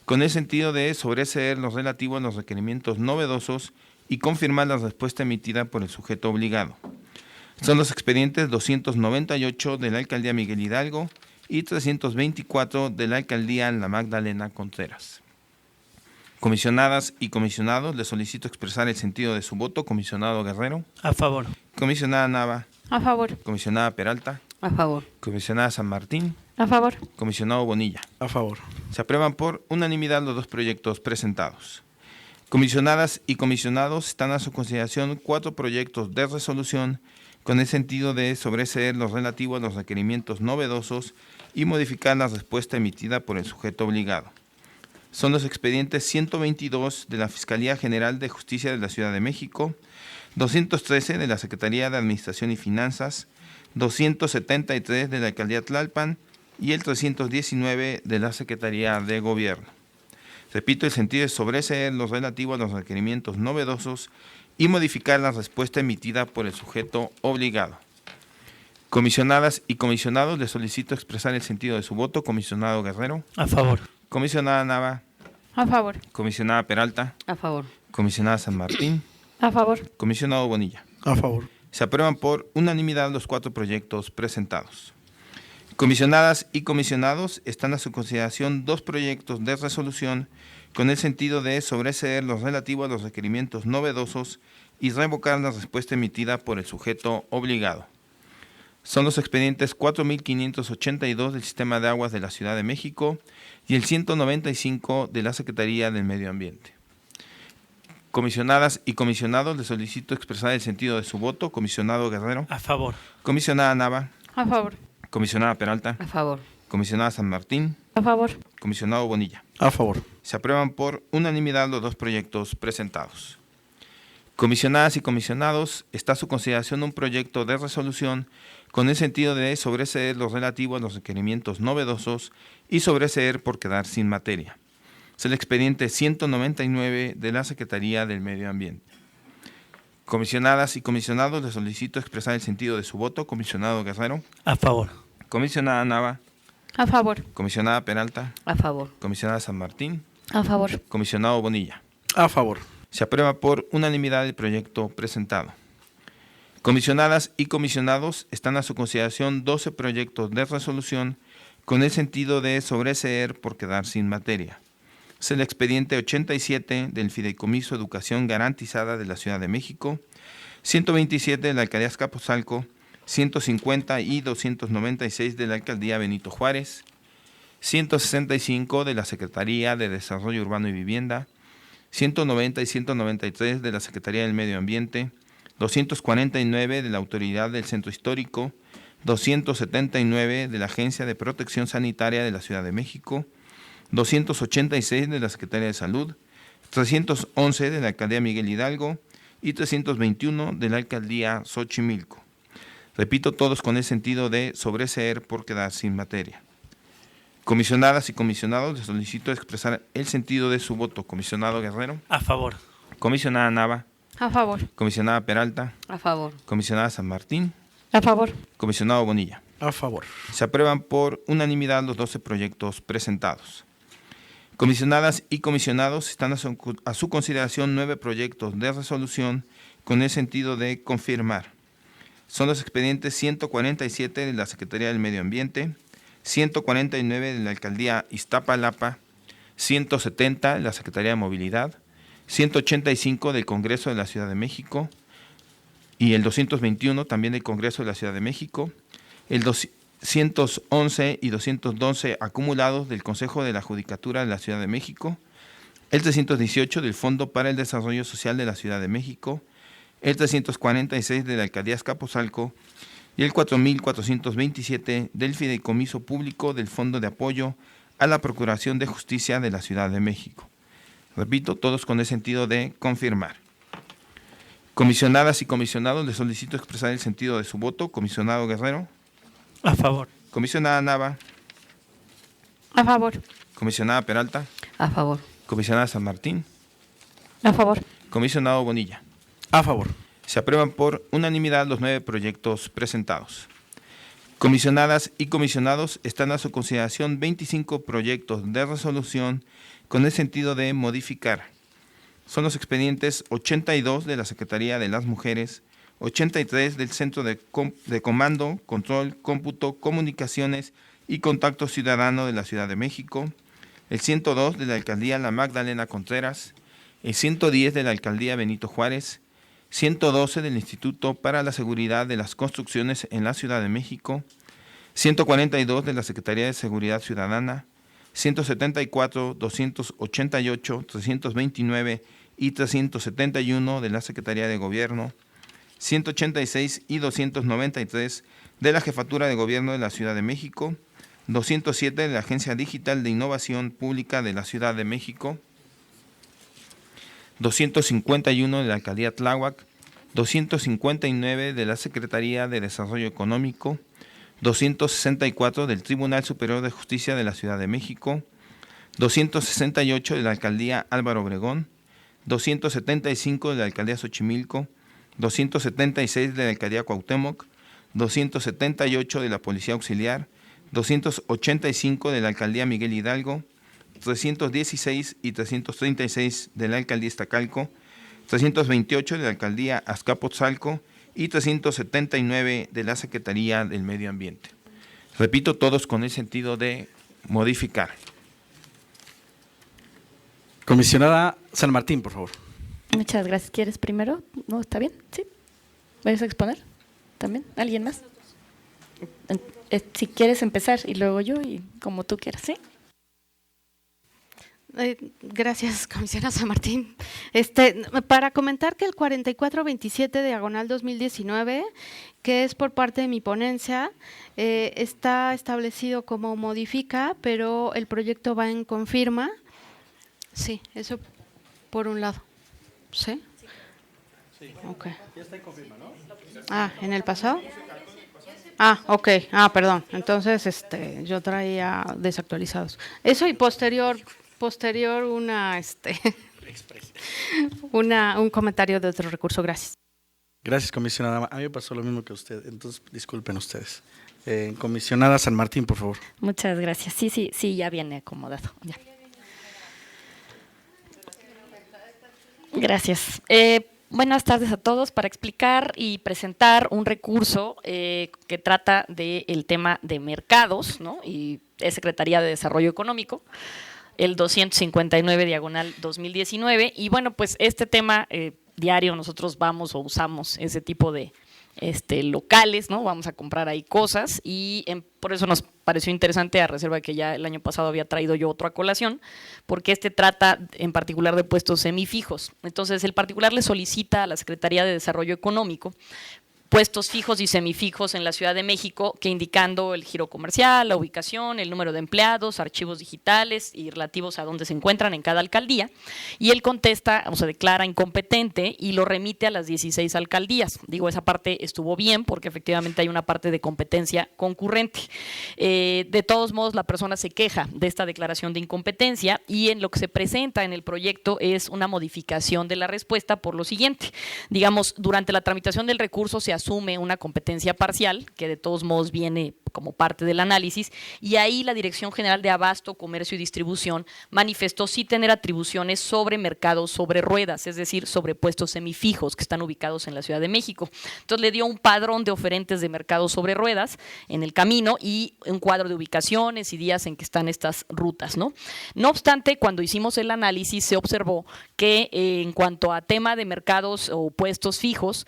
con el sentido de sobreseer los relativos a los requerimientos novedosos y confirmar la respuesta emitida por el sujeto obligado. Son los expedientes 298 de la Alcaldía Miguel Hidalgo y 324 de la Alcaldía La Magdalena Contreras. Comisionadas y comisionados, les solicito expresar el sentido de su voto. Comisionado Guerrero. A favor. Comisionada Nava. A favor. Comisionada Peralta. A favor. Comisionada San Martín. A favor. Comisionado Bonilla. A favor. Se aprueban por unanimidad los 2 proyectos presentados. Comisionadas y comisionados, están a su consideración 4 proyectos de resolución con el sentido de sobreseer los relativos a los requerimientos novedosos y modificar la respuesta emitida por el sujeto obligado. Son los expedientes 122 de la Fiscalía General de Justicia de la Ciudad de México, 213 de la Secretaría de Administración y Finanzas, 273 de la Alcaldía Tlalpan y el 319 de la Secretaría de Gobierno. Repito, el sentido es sobreseer los relativos a los requerimientos novedosos y modificar la respuesta emitida por el sujeto obligado. Comisionadas y comisionados, les solicito expresar el sentido de su voto. Comisionado Guerrero. A favor. Comisionada Nava. A favor. Comisionada Peralta. A favor. Comisionada San Martín. A favor. Comisionado Bonilla. A favor. Se aprueban por unanimidad los 4 proyectos presentados. Comisionadas y comisionados, están a su consideración 2 proyectos de resolución con el sentido de sobreseer los relativos a los requerimientos novedosos y revocar la respuesta emitida por el sujeto obligado. Son los expedientes 4.582 del Sistema de Aguas de la Ciudad de México y el 195 de la Secretaría del Medio Ambiente. Comisionadas y comisionados, les solicito expresar el sentido de su voto. Comisionado Guerrero. A favor. Comisionada Nava. A favor. Comisionada Peralta. A favor. Comisionada San Martín. A favor. Comisionado Bonilla. A favor. Se aprueban por unanimidad los 2 proyectos presentados. Comisionadas y comisionados, está a su consideración un proyecto de resolución con el sentido de sobreseer los relativos a los requerimientos novedosos y sobreseer por quedar sin materia. Es el expediente 199 de la Secretaría del Medio Ambiente. Comisionadas y comisionados, les solicito expresar el sentido de su voto. Comisionado Guerrero. A favor. Comisionada Nava. A favor. Comisionada Peralta. A favor. Comisionada San Martín. A favor. Comisionado Bonilla. A favor. Se aprueba por unanimidad el proyecto presentado. Comisionadas y comisionados, están a su consideración 12 proyectos de resolución con el sentido de sobreseer por quedar sin materia. Es el expediente 87 del Fideicomiso Educación Garantizada de la Ciudad de México, 127 de la Alcaldía Azcapotzalco, 150 y 296 de la Alcaldía Benito Juárez, 165 de la Secretaría de Desarrollo Urbano y Vivienda, 190 y 193 de la Secretaría del Medio Ambiente, 249 de la Autoridad del Centro Histórico, 279 de la Agencia de Protección Sanitaria de la Ciudad de México, 286 de la Secretaría de Salud, 311 de la Alcaldía Miguel Hidalgo y 321 de la Alcaldía Xochimilco. Repito, todos con el sentido de sobreseer por quedar sin materia. Comisionadas y comisionados, les solicito expresar el sentido de su voto. Comisionado Guerrero. A favor. Comisionada Nava. A favor. Comisionada Peralta. A favor. Comisionada San Martín. A favor. Comisionado Bonilla. A favor. Se aprueban por unanimidad los 12 proyectos presentados. Comisionadas y comisionados, están a su consideración 9 proyectos de resolución con el sentido de confirmar. Son los expedientes 147 de la Secretaría del Medio Ambiente, 149 de la Alcaldía Iztapalapa, 170 de la Secretaría de Movilidad, 185 del Congreso de la Ciudad de México y el 221 también del Congreso de la Ciudad de México, el 211 y 212 acumulados del Consejo de la Judicatura de la Ciudad de México, el 318 del Fondo para el Desarrollo Social de la Ciudad de México, el 346 de la Alcaldía Azcapotzalco y el 4427 del Fideicomiso Público del Fondo de Apoyo a la Procuración de Justicia de la Ciudad de México. Repito, todos con el sentido de confirmar. Comisionadas y comisionados, les solicito expresar el sentido de su voto. Comisionado Guerrero. A favor. Comisionada Nava. A favor. Comisionada Peralta. A favor. Comisionada San Martín. A favor. Comisionado Bonilla. A favor. Se aprueban por unanimidad los 9 proyectos presentados. Comisionadas y comisionados, están a su consideración 25 proyectos de resolución con el sentido de modificar. Son los expedientes 82 de la Secretaría de las Mujeres, 83 del Centro de Comando, Control, Cómputo, Comunicaciones y Contacto Ciudadano de la Ciudad de México, el 102 de la Alcaldía La Magdalena Contreras, el 110 de la Alcaldía Benito Juárez, 112 del Instituto para la Seguridad de las Construcciones en la Ciudad de México, 142 de la Secretaría de Seguridad Ciudadana, 174, 288, 329 y 371 de la Secretaría de Gobierno, 186 y 293 de la Jefatura de Gobierno de la Ciudad de México, 207 de la Agencia Digital de Innovación Pública de la Ciudad de México, 251 de la Alcaldía Tláhuac, 259 de la Secretaría de Desarrollo Económico, 264 del Tribunal Superior de Justicia de la Ciudad de México, 268 de la Alcaldía Álvaro Obregón, 275 de la Alcaldía Xochimilco, 276 de la Alcaldía Cuauhtémoc, 278 de la Policía Auxiliar, 285 de la Alcaldía Miguel Hidalgo, 316 y 336 de la Alcaldía Iztacalco, 328 de la Alcaldía Azcapotzalco y 379 de la Secretaría del Medio Ambiente. Repito, todos con el sentido de modificar. Comisionada San Martín, por favor. Muchas gracias. ¿Quieres primero? ¿No? ¿Está bien? ¿Sí? ¿Vas a exponer? ¿También? ¿Alguien más? Si quieres empezar y luego yo y como tú quieras, ¿sí? Gracias, comisionada San Martín. Para comentar que el 4427 diagonal 2019, que es por parte de mi ponencia, está establecido como modifica, pero el proyecto va en confirma. Sí, eso por un lado. ¿Sí? Sí. Ok. Ya está en confirma, ¿no? ¿En el pasado? Ok. Perdón. Entonces, yo traía desactualizados. Eso y posterior un comentario de otro recurso. Gracias. Gracias, comisionada. A mí me pasó lo mismo que a usted, entonces disculpen ustedes. Comisionada San Martín, por favor. Muchas gracias. Sí, ya viene acomodado. Ya. Gracias. Buenas tardes a todos. Para explicar y presentar un recurso que trata del tema de mercados, ¿no? Y es Secretaría de Desarrollo Económico, el 259 diagonal 2019. Y bueno, pues este tema diario nosotros vamos o usamos ese tipo de locales, ¿no? Vamos a comprar ahí cosas y por eso nos pareció interesante, a reserva de que ya el año pasado había traído yo otro a colación, porque trata en particular de puestos semifijos. Entonces, el particular le solicita a la Secretaría de Desarrollo Económico puestos fijos y semifijos en la Ciudad de México, que indicando el giro comercial, la ubicación, el número de empleados, archivos digitales y relativos a dónde se encuentran en cada alcaldía. Y él contesta, o se declara incompetente y lo remite a las 16 alcaldías. Digo, esa parte estuvo bien porque efectivamente hay una parte de competencia concurrente. De todos modos, la persona se queja de esta declaración de incompetencia y en lo que se presenta en el proyecto es una modificación de la respuesta por lo siguiente. Digamos, durante la tramitación del recurso se asume una competencia parcial, que de todos modos viene como parte del análisis, y ahí la Dirección General de Abasto, Comercio y Distribución manifestó sí tener atribuciones sobre mercados sobre ruedas, es decir, sobre puestos semifijos que están ubicados en la Ciudad de México. Entonces le dio un padrón de oferentes de mercados sobre ruedas en el camino y un cuadro de ubicaciones y días en que están estas rutas, ¿no? No obstante, cuando hicimos el análisis se observó que en cuanto a tema de mercados o puestos fijos,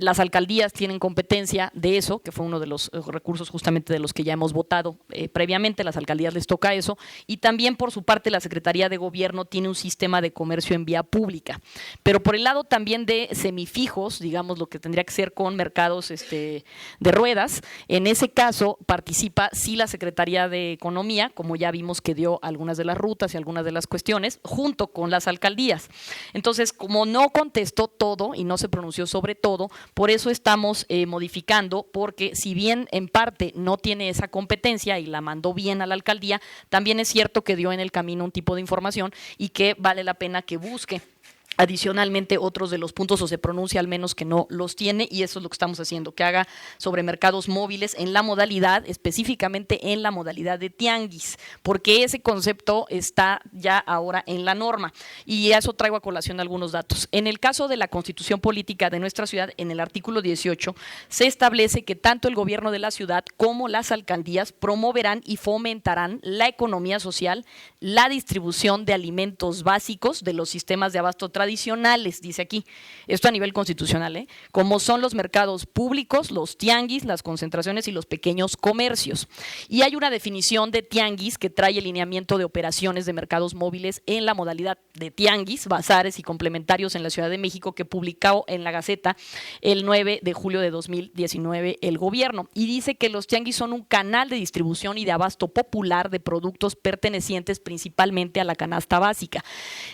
las alcaldías tienen competencia de eso, que fue uno de los recursos justamente de los que ya hemos votado previamente, las alcaldías les toca eso, y también por su parte la Secretaría de Gobierno tiene un sistema de comercio en vía pública, pero por el lado también de semifijos, digamos lo que tendría que ser con mercados de ruedas, en ese caso participa sí la Secretaría de Economía, como ya vimos que dio algunas de las rutas y algunas de las cuestiones, junto con las alcaldías. Entonces, como no contestó todo y no se pronunció sobre todo, por eso estamos modificando, porque si bien en parte no tiene esa competencia y la mandó bien a la alcaldía, también es cierto que dio en el camino un tipo de información y que vale la pena que busque adicionalmente otros de los puntos o se pronuncia al menos que no los tiene, y eso es lo que estamos haciendo, que haga sobre mercados móviles en la modalidad, específicamente en la modalidad de tianguis, porque ese concepto está ya ahora en la norma y a eso traigo a colación algunos datos. En el caso de la Constitución Política de nuestra ciudad, en el artículo 18, se establece que tanto el gobierno de la ciudad como las alcaldías promoverán y fomentarán la economía social, la distribución de alimentos básicos de los sistemas de abasto tradicionales, dice aquí, esto a nivel constitucional, como son los mercados públicos, los tianguis, las concentraciones y los pequeños comercios. Y hay una definición de tianguis que trae el lineamiento de operaciones de mercados móviles en la modalidad de tianguis, bazares y complementarios en la Ciudad de México, que publicó en la Gaceta el 9 de julio de 2019 el gobierno, y dice que los tianguis son un canal de distribución y de abasto popular de productos pertenecientes principalmente a la canasta básica,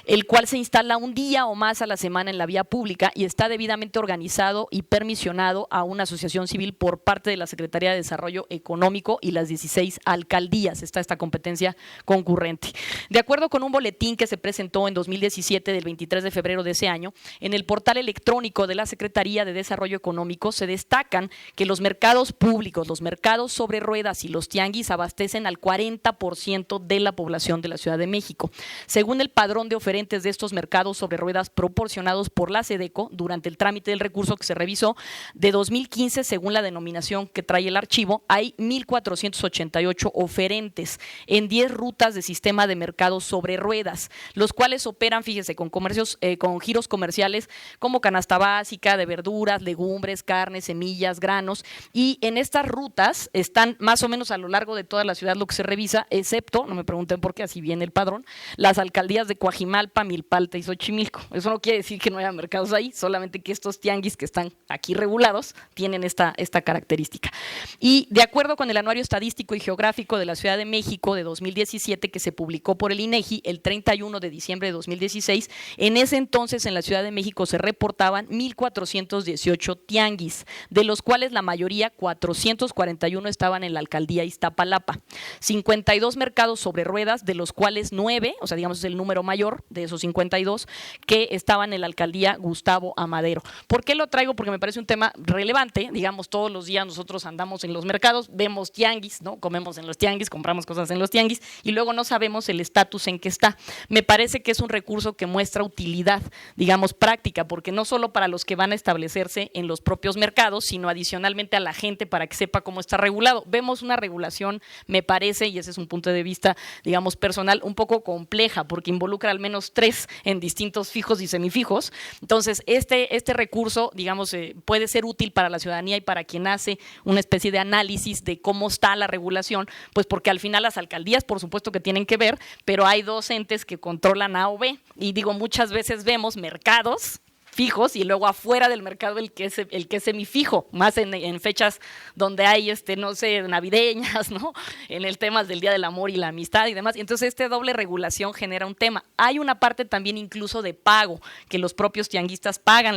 el cual se instala un día o más a la semana en la vía pública y está debidamente organizado y permisionado a una asociación civil por parte de la Secretaría de Desarrollo Económico y las 16 alcaldías. Está esta competencia concurrente. De acuerdo con un boletín que se presentó en 2017 del 23 de febrero de ese año, en el portal electrónico de la Secretaría de Desarrollo Económico se destacan que los mercados públicos, los mercados sobre ruedas y los tianguis abastecen al 40% de la población de la Ciudad de México. Según el padrón de oferentes de estos mercados sobre ruedas proporcionados por la SEDECO durante el trámite del recurso que se revisó de 2015, según la denominación que trae el archivo, hay 1,488 oferentes en 10 rutas de sistema de mercados sobre ruedas, los cuales operan, fíjese, con comercios, con giros comerciales como canasta básica de verduras, legumbres, carnes, semillas, granos, y en estas rutas están más o menos a lo largo de toda la ciudad lo que se revisa, excepto, no me pregunten por qué, así viene el padrón, las alcaldías de Coajimalpa, Milpalta y Xochimilco. Eso no quiere decir que no haya mercados ahí, solamente que estos tianguis que están aquí regulados tienen esta característica. Y de acuerdo con el Anuario Estadístico y Geográfico de la Ciudad de México de 2017, que se publicó por el INEGI el 31 de diciembre de 2016, en ese entonces en la Ciudad de México se reportaban 1,418 tianguis, de los cuales la mayoría, 441, estaban en la alcaldía Iztapalapa, 52 mercados sobre ruedas, de los cuales 9, o sea, digamos es el número mayor de esos 52, que estaban en la alcaldía Gustavo Amadero. ¿Por qué lo traigo? Porque me parece un tema relevante. Digamos, todos los días nosotros andamos en los mercados, vemos tianguis, ¿no? Comemos en los tianguis, compramos cosas en los tianguis y luego no sabemos el estatus en que está. Me parece que es un recurso que muestra utilidad, digamos, práctica, porque no solo para los que van a establecerse en los propios mercados, sino adicionalmente a la gente para que sepa cómo está regulado. Vemos una regulación, me parece, y ese es un punto de vista, digamos, personal, un poco compleja, porque involucra al menos 3 en distintos fijos y semifijos. Entonces, este recurso, digamos, puede ser útil para la ciudadanía y para quien hace una especie de análisis de cómo está la regulación, pues porque al final las alcaldías, por supuesto que tienen que ver, pero hay 2 entes que controlan A o B, y digo, muchas veces vemos mercados fijos y luego afuera del mercado el que es semifijo, más en fechas donde hay, no sé, navideñas, ¿no? En el tema del Día del Amor y la Amistad y demás. Entonces, doble regulación genera un tema. Hay una parte también incluso de pago, que los propios tianguistas pagan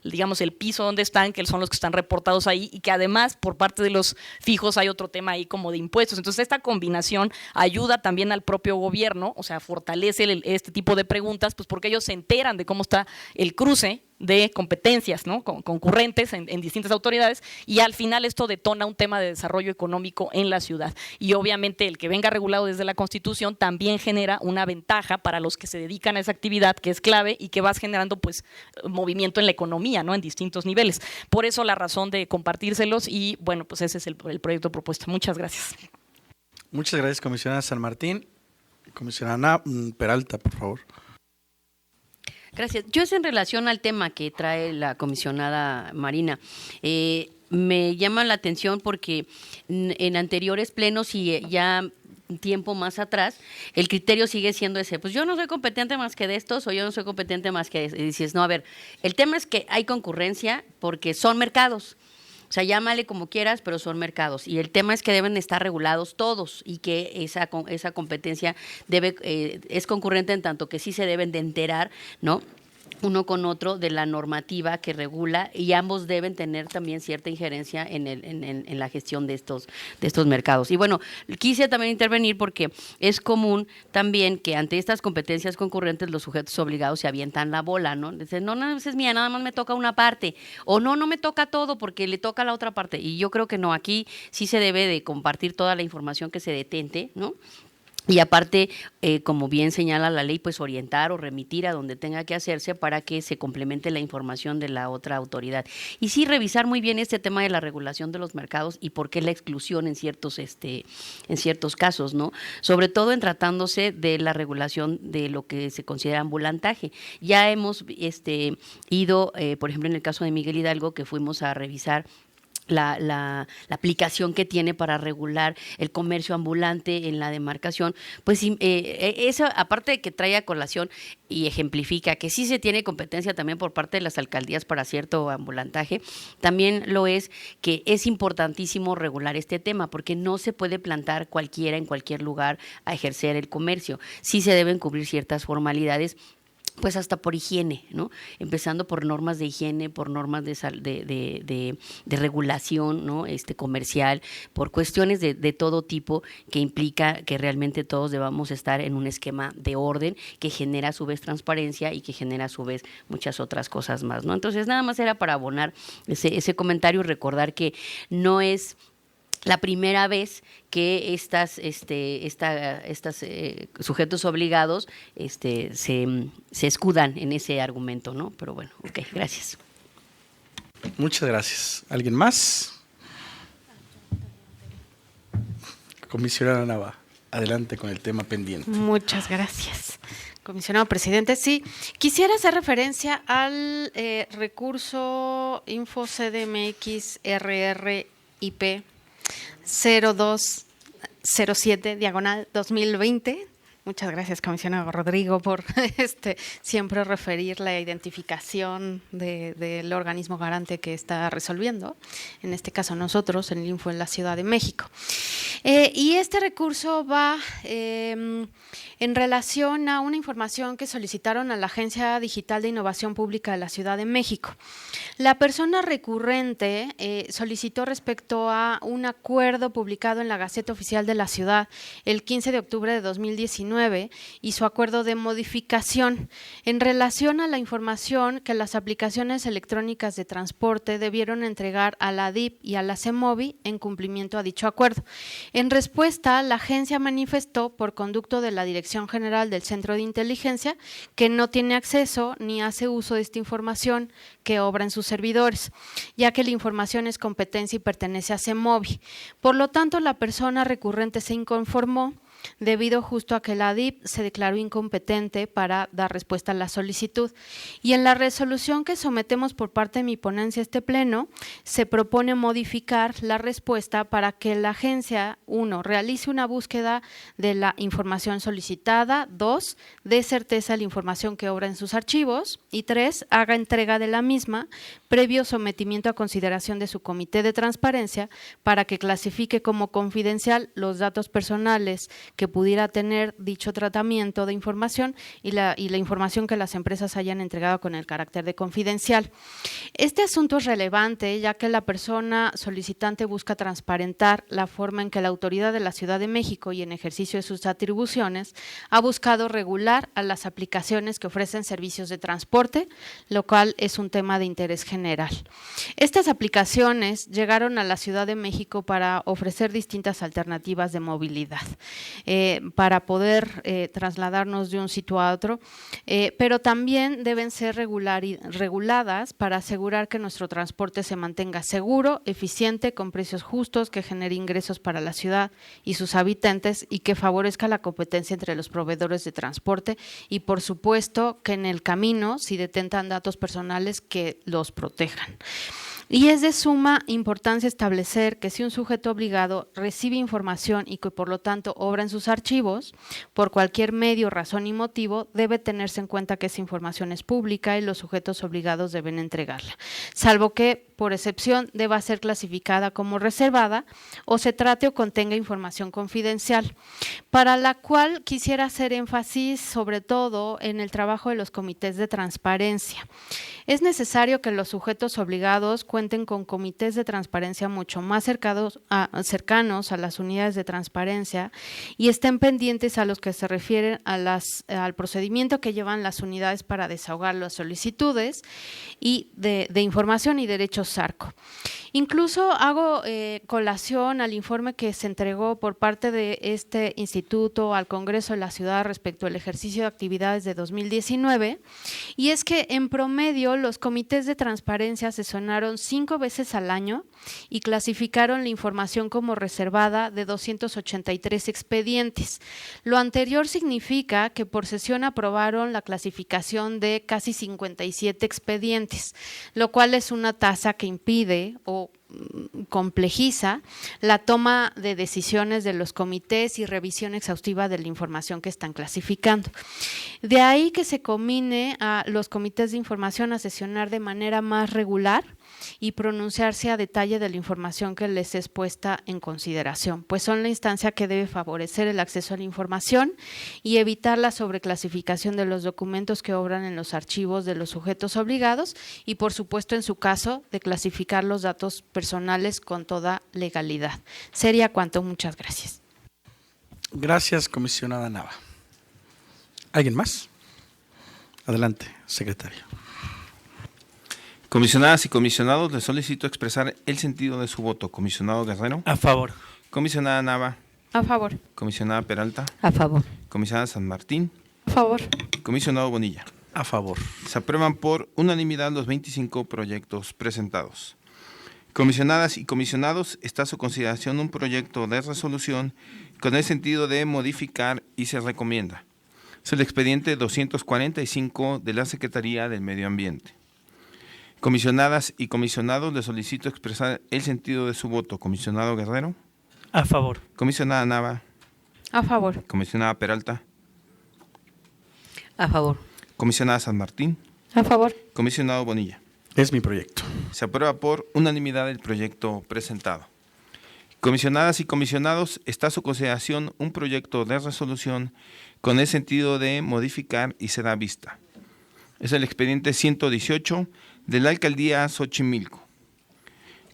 digamos, el piso donde están, que son los que están reportados ahí, y que además, por parte de los fijos, hay otro tema ahí como de impuestos. Entonces, esta combinación ayuda también al propio gobierno, o sea, fortalece este tipo de preguntas, pues porque ellos se enteran de cómo está el cruce de competencias, ¿no? Concurrentes en distintas autoridades, y al final esto detona un tema de desarrollo económico en la ciudad. Y obviamente el que venga regulado desde la Constitución también genera una ventaja para los que se dedican a esa actividad, que es clave y que vas generando pues movimiento en la economía, ¿no? En distintos niveles. Por eso la razón de compartírselos, y bueno, pues ese es el proyecto propuesto. Muchas gracias. Muchas gracias, comisionada San Martín. Comisionada Peralta, por favor. Gracias. Yo es en relación al tema que trae la comisionada Marina. Me llama la atención porque en anteriores plenos y ya tiempo más atrás, el criterio sigue siendo ese, pues yo no soy competente más que de estos, o yo no soy competente más que de estos. Y dices, no, a ver, el tema es que hay concurrencia porque son mercados. O sea, llámale como quieras, pero son mercados. Y el tema es que deben estar regulados todos, y que esa competencia es concurrente en tanto que sí se deben de enterar, ¿no?, uno con otro de la normativa que regula, y ambos deben tener también cierta injerencia en la gestión de estos mercados. Y bueno, quise también intervenir porque es común también que ante estas competencias concurrentes los sujetos obligados se avientan la bola, ¿no? Dicen, no, esa es mía, nada más me toca una parte, o no me toca todo porque le toca a la otra parte. Y yo creo que no, aquí sí se debe de compartir toda la información que se detente, ¿no? Y aparte, como bien señala la ley, pues orientar o remitir a donde tenga que hacerse para que se complemente la información de la otra autoridad. Y sí, revisar muy bien este tema de la regulación de los mercados y por qué la exclusión en ciertos casos, ¿no? Sobre todo en tratándose de la regulación de lo que se considera ambulantaje. Ya hemos ido, por ejemplo, en el caso de Miguel Hidalgo, que fuimos a revisar la aplicación que tiene para regular el comercio ambulante en la demarcación, pues eso, aparte de que trae a colación y ejemplifica que sí se tiene competencia también por parte de las alcaldías para cierto ambulantaje, también lo es que es importantísimo regular este tema, porque no se puede plantar cualquiera en cualquier lugar a ejercer el comercio. Sí se deben cubrir ciertas formalidades, pues hasta por higiene, ¿no? Empezando por normas de higiene, por normas de regulación, ¿no? Comercial, por cuestiones de todo tipo, que implica que realmente todos debamos estar en un esquema de orden que genera a su vez transparencia y que genera a su vez muchas otras cosas más, ¿no? Entonces, nada más era para abonar ese comentario y recordar que no es la primera vez que estas sujetos obligados se escudan en ese argumento, ¿no? Pero bueno, ok, gracias. Muchas gracias. ¿Alguien más? Comisionada Nava, adelante con el tema pendiente. Muchas gracias. Comisionado presidente, sí, quisiera hacer referencia al recurso Info CDMX RRIP 0207/2020. Muchas gracias, comisionado Rodrigo, por siempre referir la identificación del organismo garante que está resolviendo, en este caso nosotros, en el Info en la Ciudad de México. Y este recurso va en relación a una información que solicitaron a la Agencia Digital de Innovación Pública de la Ciudad de México. La persona recurrente solicitó respecto a un acuerdo publicado en la Gaceta Oficial de la Ciudad el 15 de octubre de 2019 y su acuerdo de modificación en relación a la información que las aplicaciones electrónicas de transporte debieron entregar a la DIP y a la CEMOVI en cumplimiento a dicho acuerdo. En respuesta, la agencia manifestó, por conducto de la Dirección General del Centro de Inteligencia, que no tiene acceso ni hace uso de esta información que obra en sus servidores, ya que la información es competencia y pertenece a CEMOVI. Por lo tanto, la persona recurrente se inconformó debido justo a que la DIP se declaró incompetente para dar respuesta a la solicitud. Y en la resolución que sometemos por parte de mi ponencia a este pleno, se propone modificar la respuesta para que la agencia, 1, realice una búsqueda de la información solicitada, 2, dé certeza a la información que obra en sus archivos y 3, haga entrega de la misma previo sometimiento a consideración de su comité de transparencia para que clasifique como confidencial los datos personales que pudiera tener dicho tratamiento de información y la información que las empresas hayan entregado con el carácter de confidencial. Este asunto es relevante ya que la persona solicitante busca transparentar la forma en que la autoridad de la Ciudad de México y en ejercicio de sus atribuciones ha buscado regular a las aplicaciones que ofrecen servicios de transporte, lo cual es un tema de interés general. Estas aplicaciones llegaron a la Ciudad de México para ofrecer distintas alternativas de movilidad, para poder trasladarnos de un sitio a otro, pero también deben ser reguladas para asegurar que nuestro transporte se mantenga seguro, eficiente, con precios justos, que genere ingresos para la ciudad y sus habitantes y que favorezca la competencia entre los proveedores de transporte y, por supuesto, que en el camino, si detentan datos personales, que los protejan. Y es de suma importancia establecer que si un sujeto obligado recibe información y que por lo tanto obra en sus archivos, por cualquier medio, razón y motivo, debe tenerse en cuenta que esa información es pública y los sujetos obligados deben entregarla, salvo que, por excepción, deba ser clasificada como reservada o se trate o contenga información confidencial, para la cual quisiera hacer énfasis sobre todo en el trabajo de los comités de transparencia. Es necesario que los sujetos obligados cuenten con comités de transparencia mucho más cercanos a las unidades de transparencia y estén pendientes a los que se refieren al procedimiento que llevan las unidades para desahogar las solicitudes y de información y derechos SARCO. Incluso hago colación al informe que se entregó por parte de este instituto al Congreso de la Ciudad respecto al ejercicio de actividades de 2019, y es que en promedio los comités de transparencia sesionaron 5 veces al año y clasificaron la información como reservada de 283 expedientes. Lo anterior significa que por sesión aprobaron la clasificación de casi 57 expedientes, lo cual es una tasa que impide o complejiza la toma de decisiones de los comités y revisión exhaustiva de la información que están clasificando. De ahí que se conmine a los comités de información a sesionar de manera más regular y pronunciarse a detalle de la información que les es puesta en consideración, pues son la instancia que debe favorecer el acceso a la información y evitar la sobreclasificación de los documentos que obran en los archivos de los sujetos obligados y, por supuesto, en su caso, de clasificar los datos personales con toda legalidad. Sería cuanto. Muchas gracias. Gracias, comisionada Nava. ¿Alguien más? Adelante, secretario. Comisionadas y comisionados, les solicito expresar el sentido de su voto. Comisionado Guerrero. A favor. Comisionada Nava. A favor. Comisionada Peralta. A favor. Comisionada San Martín. A favor. Comisionado Bonilla. A favor. Se aprueban por unanimidad los 25 proyectos presentados. Comisionadas y comisionados, está a su consideración un proyecto de resolución con el sentido de modificar y se recomienda. Es el expediente 245 de la Secretaría del Medio Ambiente. Comisionadas y comisionados, les solicito expresar el sentido de su voto. Comisionado Guerrero. A favor. Comisionada Nava. A favor. Comisionada Peralta. A favor. Comisionada San Martín. A favor. Comisionado Bonilla. Es mi proyecto. Se aprueba por unanimidad el proyecto presentado. Comisionadas y comisionados, está a su consideración un proyecto de resolución con el sentido de modificar y se da vista. Es el expediente 118 de la Alcaldía Xochimilco.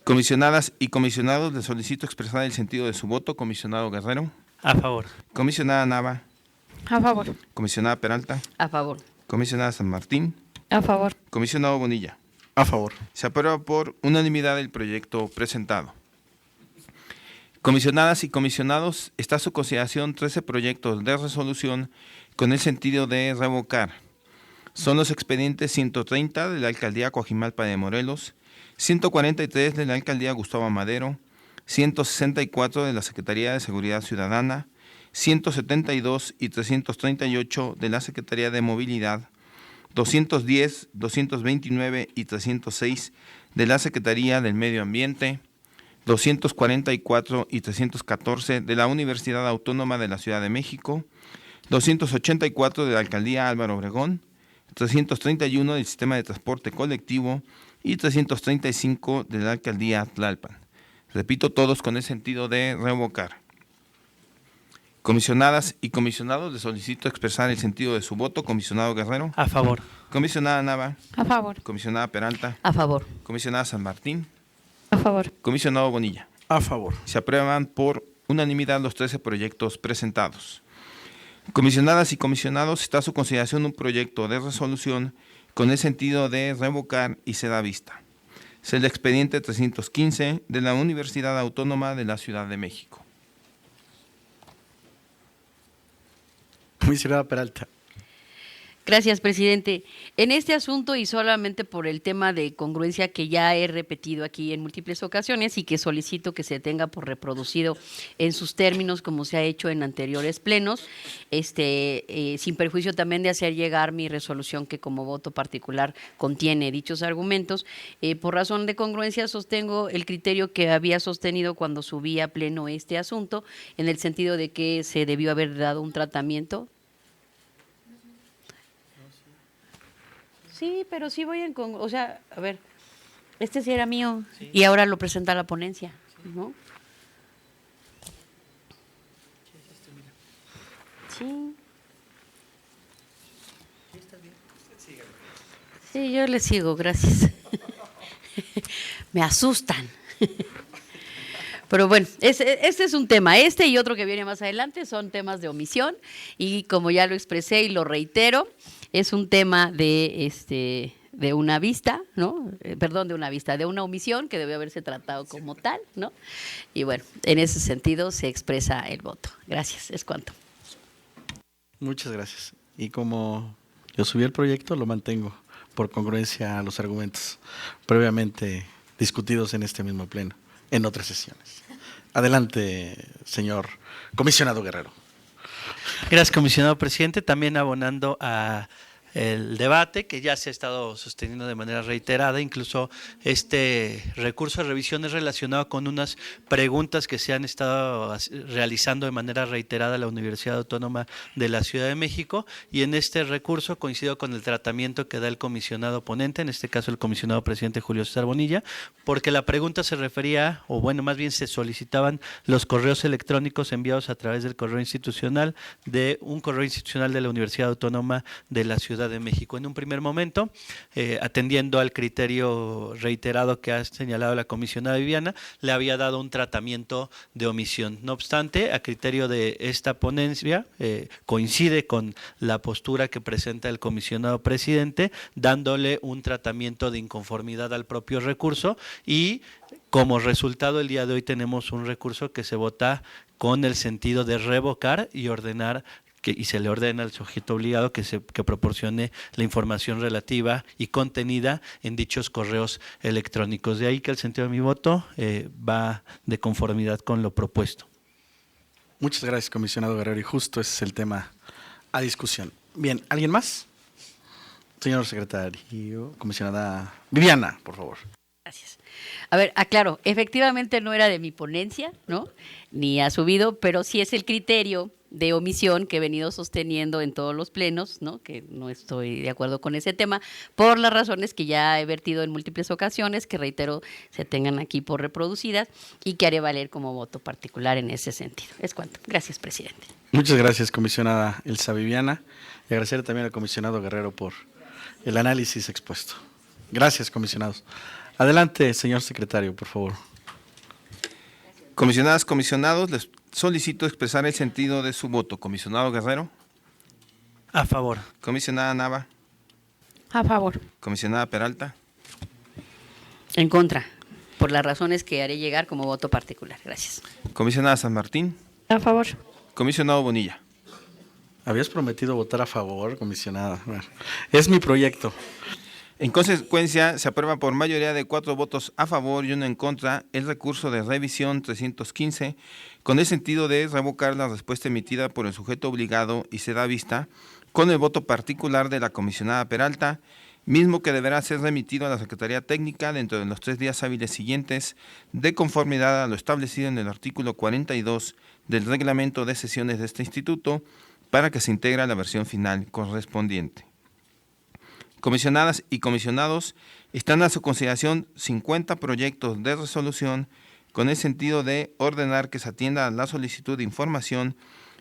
Comisionadas y comisionados, les solicito expresar el sentido de su voto. Comisionado Guerrero. A favor. Comisionada Nava. A favor. Comisionada Peralta. A favor. Comisionada San Martín. A favor. Comisionado Bonilla. A favor. Se aprueba por unanimidad el proyecto presentado. Comisionadas y comisionados, está a su consideración 13 proyectos de resolución con el sentido de revocar. Son los expedientes 130 de la Alcaldía Coajimalpa de Morelos, 143 de la Alcaldía Gustavo Amadero, 164 de la Secretaría de Seguridad Ciudadana, 172 y 338 de la Secretaría de Movilidad, 210, 229 y 306 de la Secretaría del Medio Ambiente, 244 y 314 de la Universidad Autónoma de la Ciudad de México, 284 de la Alcaldía Álvaro Obregón, 331 del Sistema de Transporte Colectivo y 335 de la Alcaldía Tlalpan. Repito, todos con el sentido de revocar. Comisionadas y comisionados, les solicito expresar el sentido de su voto. Comisionado Guerrero. A favor. Comisionada Nava. A favor. Comisionada Peralta. A favor. Comisionada San Martín. A favor. Comisionado Bonilla. A favor. Se aprueban por unanimidad los 13 proyectos presentados. Comisionadas y comisionados, está a su consideración un proyecto de resolución con el sentido de revocar y se da vista. Es el expediente 315 de la Universidad Autónoma de la Ciudad de México. Comisionada Peralta. Gracias, presidente. En este asunto, y solamente por el tema de congruencia que ya he repetido aquí en múltiples ocasiones y que solicito que se tenga por reproducido en sus términos como se ha hecho en anteriores plenos, sin perjuicio también de hacer llegar mi resolución que como voto particular contiene dichos argumentos, por razón de congruencia sostengo el criterio que había sostenido cuando subí a pleno este asunto, en el sentido de que se debió haber dado un tratamiento. Sí, pero sí voy o sea, a ver, este sí era mío y ahora lo presenta la ponencia, ¿no? Sí. Sí, yo le sigo, gracias. Me asustan. Pero bueno, este es un tema. Este y otro que viene más adelante son temas de omisión y como ya lo expresé y lo reitero, es un tema de una vista, ¿no? De una omisión que debe haberse tratado como tal, ¿no? Y bueno, en ese sentido se expresa el voto. Gracias, es cuanto. Muchas gracias. Y como yo subí el proyecto, lo mantengo por congruencia a los argumentos previamente discutidos en este mismo pleno, en otras sesiones. Adelante, señor comisionado Guerrero. Gracias, comisionado presidente. También abonando a el debate que ya se ha estado sosteniendo de manera reiterada, incluso este recurso de revisión es relacionado con unas preguntas que se han estado realizando de manera reiterada a la Universidad Autónoma de la Ciudad de México, y en este recurso coincido con el tratamiento que da el comisionado ponente, en este caso el comisionado presidente Julio César Bonilla, porque la pregunta se refería, o bueno, más bien se solicitaban los correos electrónicos enviados a través del correo institucional, de un correo institucional de la Universidad Autónoma de la Ciudad de México. En un primer momento, atendiendo al criterio reiterado que ha señalado la comisionada Viviana, le había dado un tratamiento de omisión. No obstante, a criterio de esta ponencia, coincide con la postura que presenta el comisionado presidente, dándole un tratamiento de inconformidad al propio recurso, y como resultado el día de hoy tenemos un recurso que se vota con el sentido de revocar y ordenar y se le ordena al sujeto obligado que proporcione la información relativa y contenida en dichos correos electrónicos. De ahí que el sentido de mi voto va de conformidad con lo propuesto. Muchas gracias, comisionado Guerrero, y justo ese es el tema a discusión. Bien, ¿alguien más? Señor secretario, comisionada Viviana, por favor. Gracias. A ver, aclaro, efectivamente no era de mi ponencia, ¿no? Ni ha subido, pero sí es el criterio de omisión que he venido sosteniendo en todos los plenos, ¿no? Que no estoy de acuerdo con ese tema, por las razones que ya he vertido en múltiples ocasiones, que reitero se tengan aquí por reproducidas y que haré valer como voto particular en ese sentido. Es cuanto. Gracias, presidente. Muchas gracias, comisionada Elsa Viviana, y agradecer también al comisionado Guerrero por el análisis expuesto. Gracias, comisionados. Adelante, señor secretario, por favor. Comisionadas, comisionados, les solicito expresar el sentido de su voto. Comisionado Guerrero. A favor. Comisionada Nava. A favor. Comisionada Peralta. En contra, por las razones que haré llegar como voto particular. Gracias. Comisionada San Martín. A favor. Comisionado Bonilla. Habías prometido votar a favor, comisionada. Bueno, es mi proyecto. En consecuencia, se aprueba por mayoría de 4 votos a favor y 1 en contra el recurso de revisión 315, con el sentido de revocar la respuesta emitida por el sujeto obligado y se da vista con el voto particular de la comisionada Peralta, mismo que deberá ser remitido a la Secretaría Técnica dentro de los 3 días hábiles siguientes, de conformidad a lo establecido en el artículo 42 del reglamento de sesiones de este instituto, para que se integre la versión final correspondiente. Comisionadas y comisionados, están a su consideración 50 proyectos de resolución con el sentido de ordenar que se atienda a la solicitud de información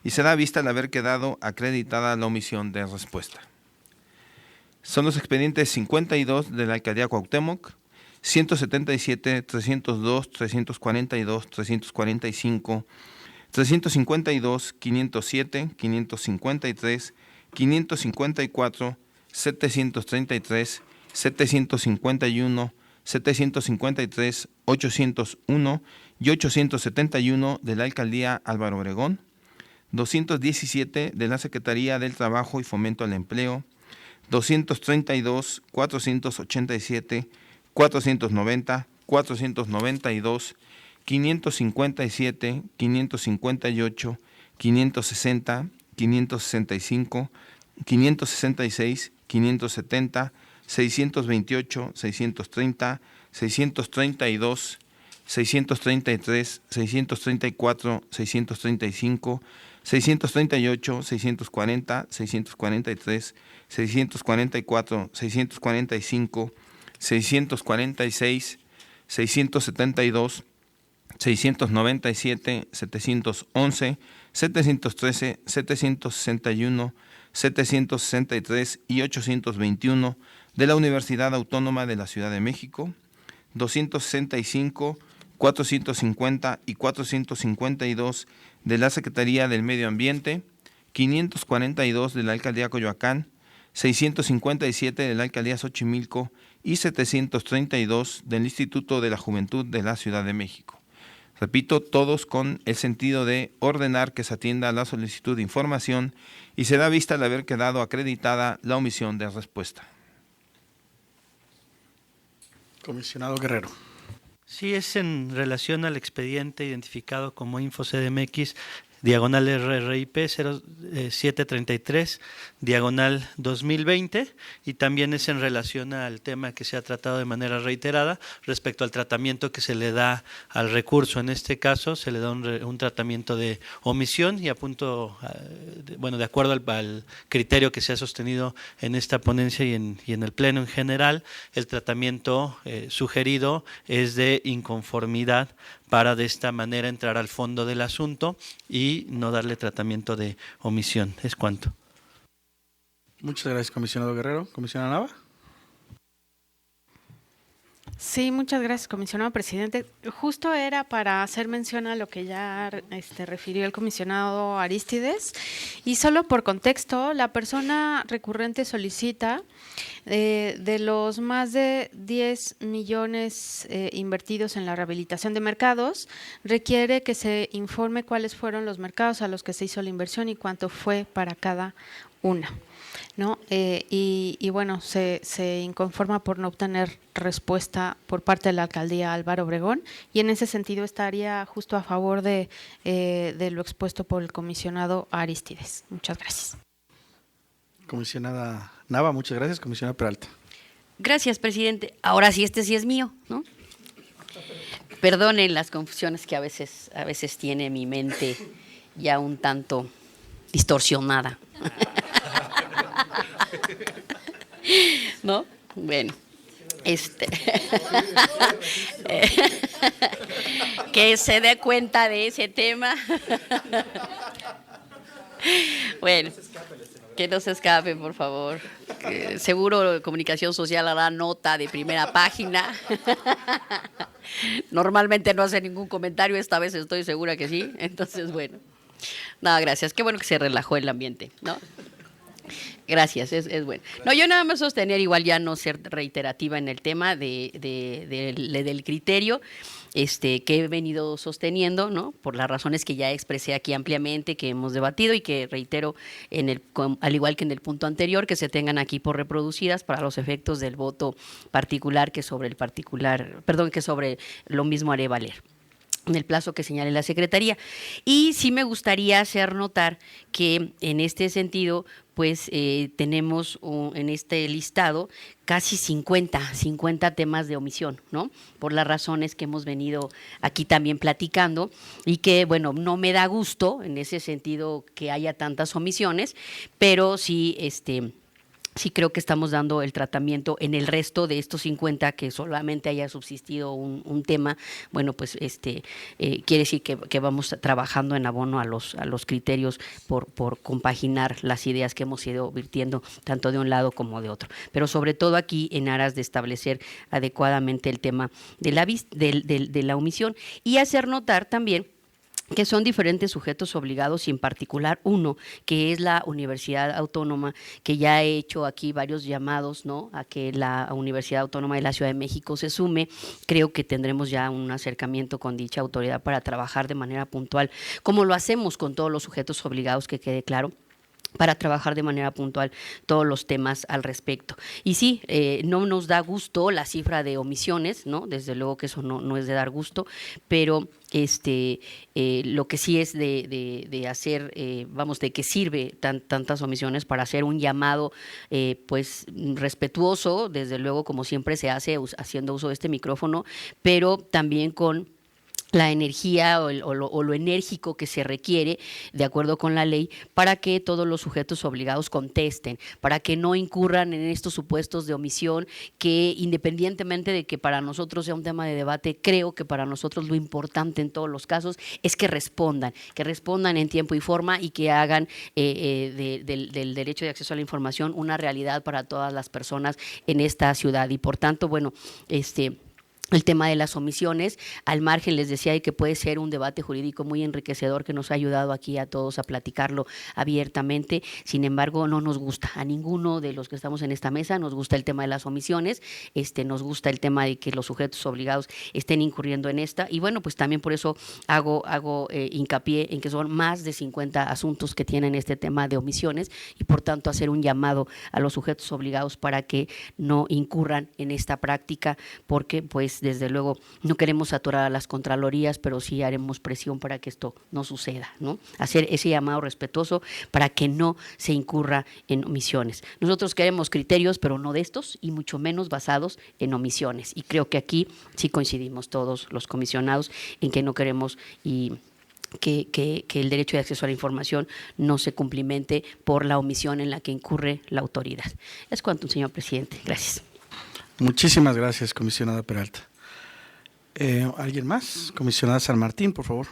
y se da vista al haber quedado acreditada la omisión de respuesta. Son los expedientes 52 de la Alcaldía Cuauhtémoc, 177, 302, 342, 345, 352, 507, 553, 554, 733, 751, 753, 801 y 871 de la Alcaldía Álvaro Obregón, 217 de la Secretaría del Trabajo y Fomento al Empleo, 232, 487, 490, 492, 557, 558, 560, 565, 566, 570, 628, 630, 632, 633, 634, 635, 638, 640, 643, 644, 645, 646, 672, 697, 711, 713, 761, 763 y 821 de la Universidad Autónoma de la Ciudad de México, 265, 450 y 452 de la Secretaría del Medio Ambiente, 542 de la Alcaldía Coyoacán, 657 de la Alcaldía Xochimilco y 732 del Instituto de la Juventud de la Ciudad de México. Repito, todos con el sentido de ordenar que se atienda a la solicitud de información y se da vista al haber quedado acreditada la omisión de respuesta. Comisionado Guerrero. Sí, es en relación al expediente identificado como InfoCDMX, diagonal RRIP 0733, diagonal 2020, y también es en relación al tema que se ha tratado de manera reiterada respecto al tratamiento que se le da al recurso. En este caso se le da un tratamiento de omisión y de acuerdo al criterio que se ha sostenido en esta ponencia y en el Pleno en general, el tratamiento sugerido es de inconformidad para de esta manera entrar al fondo del asunto y no darle tratamiento de omisión. Es cuanto. Muchas gracias, comisionado Guerrero. Comisionada Nava. Sí, muchas gracias, comisionado presidente. Justo era para hacer mención a lo que ya refirió el comisionado Arístides, y solo por contexto, la persona recurrente solicita de los más de 10 millones invertidos en la rehabilitación de mercados, requiere que se informe cuáles fueron los mercados a los que se hizo la inversión y cuánto fue para cada una, ¿no? Y bueno, se inconforma por no obtener respuesta por parte de la Alcaldía Álvaro Obregón, y en ese sentido estaría justo a favor de lo expuesto por el comisionado Arístides. Muchas gracias. Comisionada Nava, muchas gracias. Comisionada Peralta. Gracias, presidente. Ahora sí, sí es mío, ¿no? Perdonen las confusiones que a veces tiene mi mente ya un tanto distorsionada. ¿No? Bueno, que se dé cuenta de ese tema. Bueno, que no se escape, por favor. Seguro Comunicación Social hará nota de primera página. Normalmente no hace ningún comentario, esta vez estoy segura que sí. Entonces, bueno, nada, gracias. Qué bueno que se relajó el ambiente, ¿no? Gracias, es bueno. No, yo nada más sostener, igual ya no ser reiterativa en el tema del criterio. que he venido sosteniendo, ¿no? Por las razones que ya expresé aquí ampliamente, que hemos debatido y que reitero al igual que en el punto anterior, que se tengan aquí por reproducidas para los efectos del voto particular que sobre lo mismo haré valer en el plazo que señale la Secretaría. Y sí me gustaría hacer notar que en este sentido, pues tenemos en este listado casi 50 temas de omisión, ¿no? Por las razones que hemos venido aquí también platicando y que, bueno, no me da gusto en ese sentido que haya tantas omisiones, pero sí, sí creo que estamos dando el tratamiento en el resto de estos 50 que solamente haya subsistido un tema. Bueno, pues quiere decir que vamos trabajando en abono a los criterios por compaginar las ideas que hemos ido virtiendo tanto de un lado como de otro. Pero sobre todo aquí en aras de establecer adecuadamente el tema de la omisión y hacer notar también que son diferentes sujetos obligados y en particular uno, que es la Universidad Autónoma, que ya he hecho aquí varios llamados, ¿no?, a que la Universidad Autónoma de la Ciudad de México se sume. Creo que tendremos ya un acercamiento con dicha autoridad para trabajar de manera puntual, como lo hacemos con todos los sujetos obligados, que quede claro, para trabajar de manera puntual todos los temas al respecto. Y sí, no nos da gusto la cifra de omisiones, ¿no? Desde luego que eso no es de dar gusto, pero lo que sí es de hacer, de que sirve tantas omisiones para hacer un llamado pues respetuoso, desde luego como siempre se hace haciendo uso de este micrófono, pero también con la energía o lo enérgico que se requiere de acuerdo con la ley para que todos los sujetos obligados contesten, para que no incurran en estos supuestos de omisión que, independientemente de que para nosotros sea un tema de debate, creo que para nosotros lo importante en todos los casos es que respondan en tiempo y forma y que hagan del derecho de acceso a la información una realidad para todas las personas en esta ciudad. Y por tanto, bueno, el tema de las omisiones, al margen les decía de que puede ser un debate jurídico muy enriquecedor que nos ha ayudado aquí a todos a platicarlo abiertamente. Sin embargo, no nos gusta, a ninguno de los que estamos en esta mesa nos gusta el tema de las omisiones, nos gusta el tema de que los sujetos obligados estén incurriendo en esta, y bueno, pues también por eso hago hincapié en que son más de 50 asuntos que tienen este tema de omisiones y por tanto hacer un llamado a los sujetos obligados para que no incurran en esta práctica, porque pues desde luego no queremos atorar a las contralorías, pero sí haremos presión para que esto no suceda, ¿no? Hacer ese llamado respetuoso para que no se incurra en omisiones. Nosotros queremos criterios, pero no de estos y mucho menos basados en omisiones. Y creo que aquí sí coincidimos todos los comisionados en que no queremos que el derecho de acceso a la información no se cumplimente por la omisión en la que incurre la autoridad. Es cuanto, señor presidente. Gracias. Muchísimas gracias, comisionada Peralta. ¿Alguien más? Comisionada San Martín, por favor.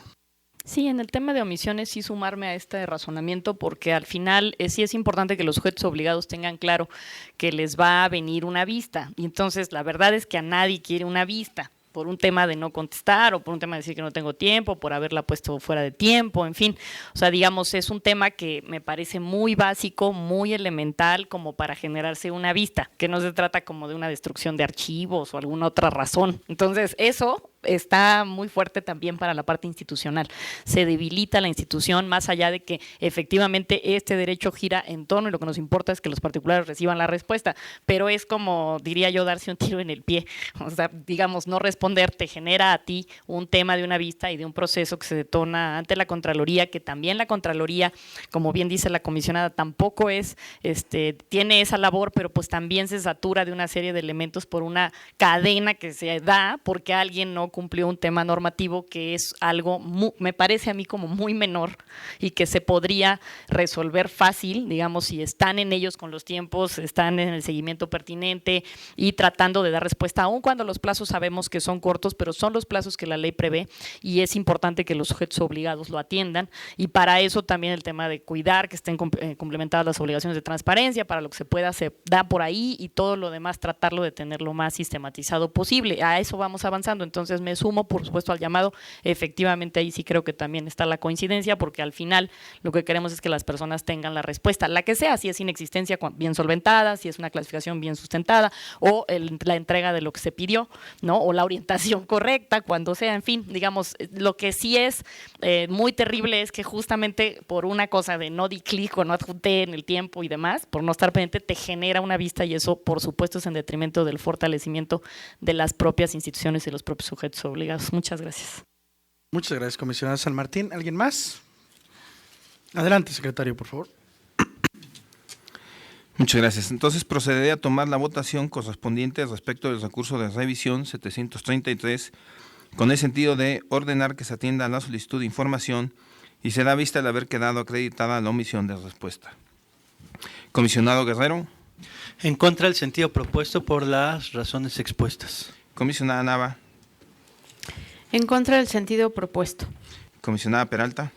Sí, en el tema de omisiones sí sumarme a este razonamiento porque al final sí es importante que los sujetos obligados tengan claro que les va a venir una vista y entonces la verdad es que a nadie quiere una vista por un tema de no contestar o por un tema de decir que no tengo tiempo, por haberla puesto fuera de tiempo, en fin. O sea, digamos, es un tema que me parece muy básico, muy elemental como para generarse una vista, que no se trata como de una destrucción de archivos o alguna otra razón. Entonces, eso está muy fuerte también para la parte institucional. Se debilita la institución más allá de que efectivamente este derecho gira en torno y lo que nos importa es que los particulares reciban la respuesta, pero es como, diría yo, darse un tiro en el pie. O sea, digamos, no responder te genera a ti un tema de una vista y de un proceso que se detona ante la Contraloría, que también la Contraloría, como bien dice la comisionada, tampoco es, tiene esa labor, pero pues también se satura de una serie de elementos por una cadena que se da porque alguien no cumplió un tema normativo que es algo, me parece a mí como muy menor y que se podría resolver fácil, digamos, si están en ellos con los tiempos, están en el seguimiento pertinente y tratando de dar respuesta, aun cuando los plazos sabemos que son cortos, pero son los plazos que la ley prevé y es importante que los sujetos obligados lo atiendan y para eso también el tema de cuidar que estén complementadas las obligaciones de transparencia, para lo que se pueda se da por ahí y todo lo demás tratarlo de tener lo más sistematizado posible. A eso vamos avanzando, entonces me sumo, por supuesto, al llamado. Efectivamente, ahí sí creo que también está la coincidencia, porque al final lo que queremos es que las personas tengan la respuesta, la que sea, si es inexistencia bien solventada, si es una clasificación bien sustentada, o la entrega de lo que se pidió, ¿no? O la orientación correcta, cuando sea, en fin, digamos, lo que sí es muy terrible es que justamente por una cosa de no di clic o no adjunté en el tiempo y demás, por no estar pendiente, te genera una vista, y eso, por supuesto, es en detrimento del fortalecimiento de las propias instituciones y los propios sujetos obligados. Muchas gracias. Muchas gracias, comisionada San Martín. ¿Alguien más? Adelante, secretario, por favor. Muchas gracias. Entonces procederé a tomar la votación correspondiente respecto del recurso de revisión 733, con el sentido de ordenar que se atienda a la solicitud de información y se da vista al haber quedado acreditada la omisión de respuesta. Comisionado Guerrero. En contra del sentido propuesto por las razones expuestas. Comisionada Nava. En contra del sentido propuesto. Comisionada Peralta.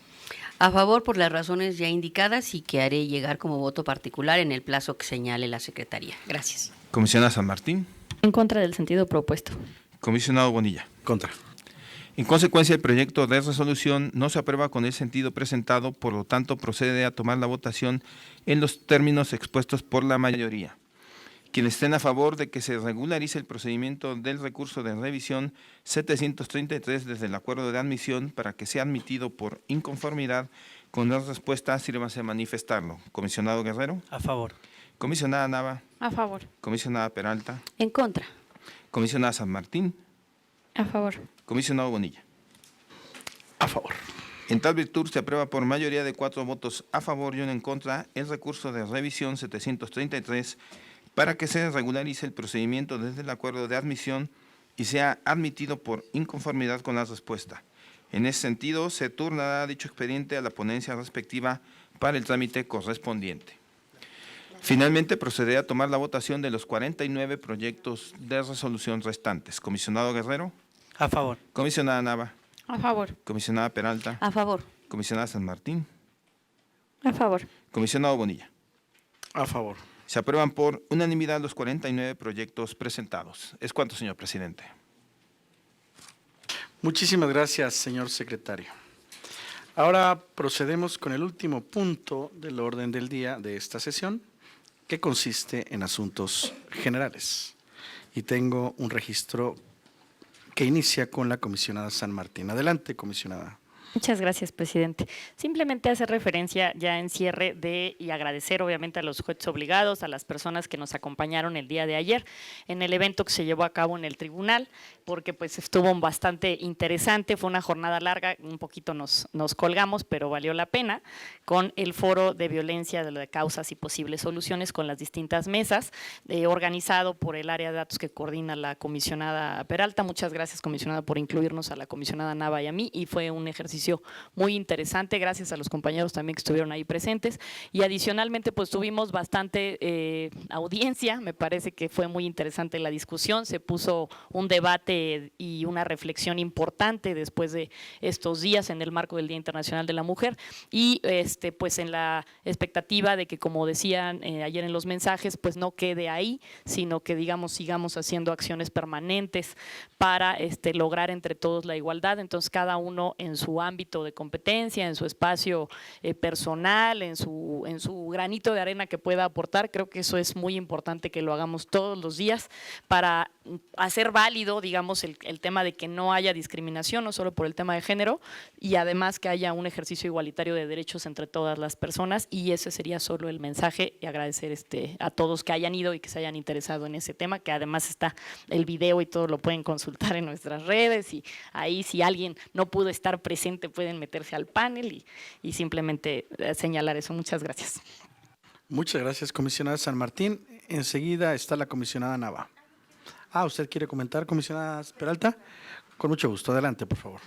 A favor por las razones ya indicadas y que haré llegar como voto particular en el plazo que señale la Secretaría. Gracias. Comisionada San Martín. En contra del sentido propuesto. Comisionado Bonilla. Contra. En consecuencia, el proyecto de resolución no se aprueba con el sentido presentado, por lo tanto, procede a tomar la votación en los términos expuestos por la mayoría. Quienes estén a favor de que se regularice el procedimiento del recurso de revisión 733 desde el acuerdo de admisión para que sea admitido por inconformidad con las respuestas, sírvanse a manifestarlo. Comisionado Guerrero. A favor. Comisionada Nava. A favor. Comisionada Peralta. En contra. Comisionada San Martín. A favor. Comisionado Bonilla. A favor. En tal virtud, se aprueba por mayoría de 4 votos a favor y 1 en contra el recurso de revisión 733 para que se regularice el procedimiento desde el acuerdo de admisión y sea admitido por inconformidad con la respuesta. En ese sentido, se turnará dicho expediente a la ponencia respectiva para el trámite correspondiente. Finalmente, procederé a tomar la votación de los 49 proyectos de resolución restantes. Comisionado Guerrero. A favor. Comisionada Nava. A favor. Comisionada Peralta. A favor. Comisionada San Martín. A favor. Comisionado Bonilla. A favor. Se aprueban por unanimidad los 49 proyectos presentados. ¿Es cuanto, señor presidente? Muchísimas gracias, señor secretario. Ahora procedemos con el último punto del orden del día de esta sesión, que consiste en asuntos generales. Y tengo un registro que inicia con la comisionada San Martín. Adelante, comisionada. Muchas gracias, presidente. Simplemente hacer referencia ya en cierre y agradecer obviamente a los sujetos obligados, a las personas que nos acompañaron el día de ayer en el evento que se llevó a cabo en el tribunal, porque pues estuvo bastante interesante, fue una jornada larga, un poquito nos colgamos, pero valió la pena, con el foro de violencia, de causas y posibles soluciones con las distintas mesas, organizado por el área de datos que coordina la comisionada Peralta. Muchas gracias, comisionada, por incluirnos a la comisionada Nava y a mí, y fue un ejercicio muy interesante, gracias a los compañeros también que estuvieron ahí presentes, y adicionalmente pues tuvimos bastante audiencia, me parece que fue muy interesante la discusión, se puso un debate y una reflexión importante después de estos días en el marco del Día Internacional de la Mujer, y pues en la expectativa de que, como decían ayer en los mensajes, pues no quede ahí, sino que digamos sigamos haciendo acciones permanentes para lograr entre todos la igualdad. Entonces cada uno en su ámbito de competencia, en su espacio personal, en su granito de arena que pueda aportar. Creo que eso es muy importante, que lo hagamos todos los días para hacer válido, digamos, el tema de que no haya discriminación, no solo por el tema de género, y además que haya un ejercicio igualitario de derechos entre todas las personas, y ese sería solo el mensaje, y agradecer a todos que hayan ido y que se hayan interesado en ese tema, que además está el video y todo lo pueden consultar en nuestras redes, y ahí si alguien no pudo estar presente pueden meterse al panel y simplemente señalar eso. Muchas gracias. Muchas gracias, comisionada San Martín. Enseguida está la comisionada Nava. ¿Usted quiere comentar, comisionada Peralta? Con mucho gusto. Adelante, por favor.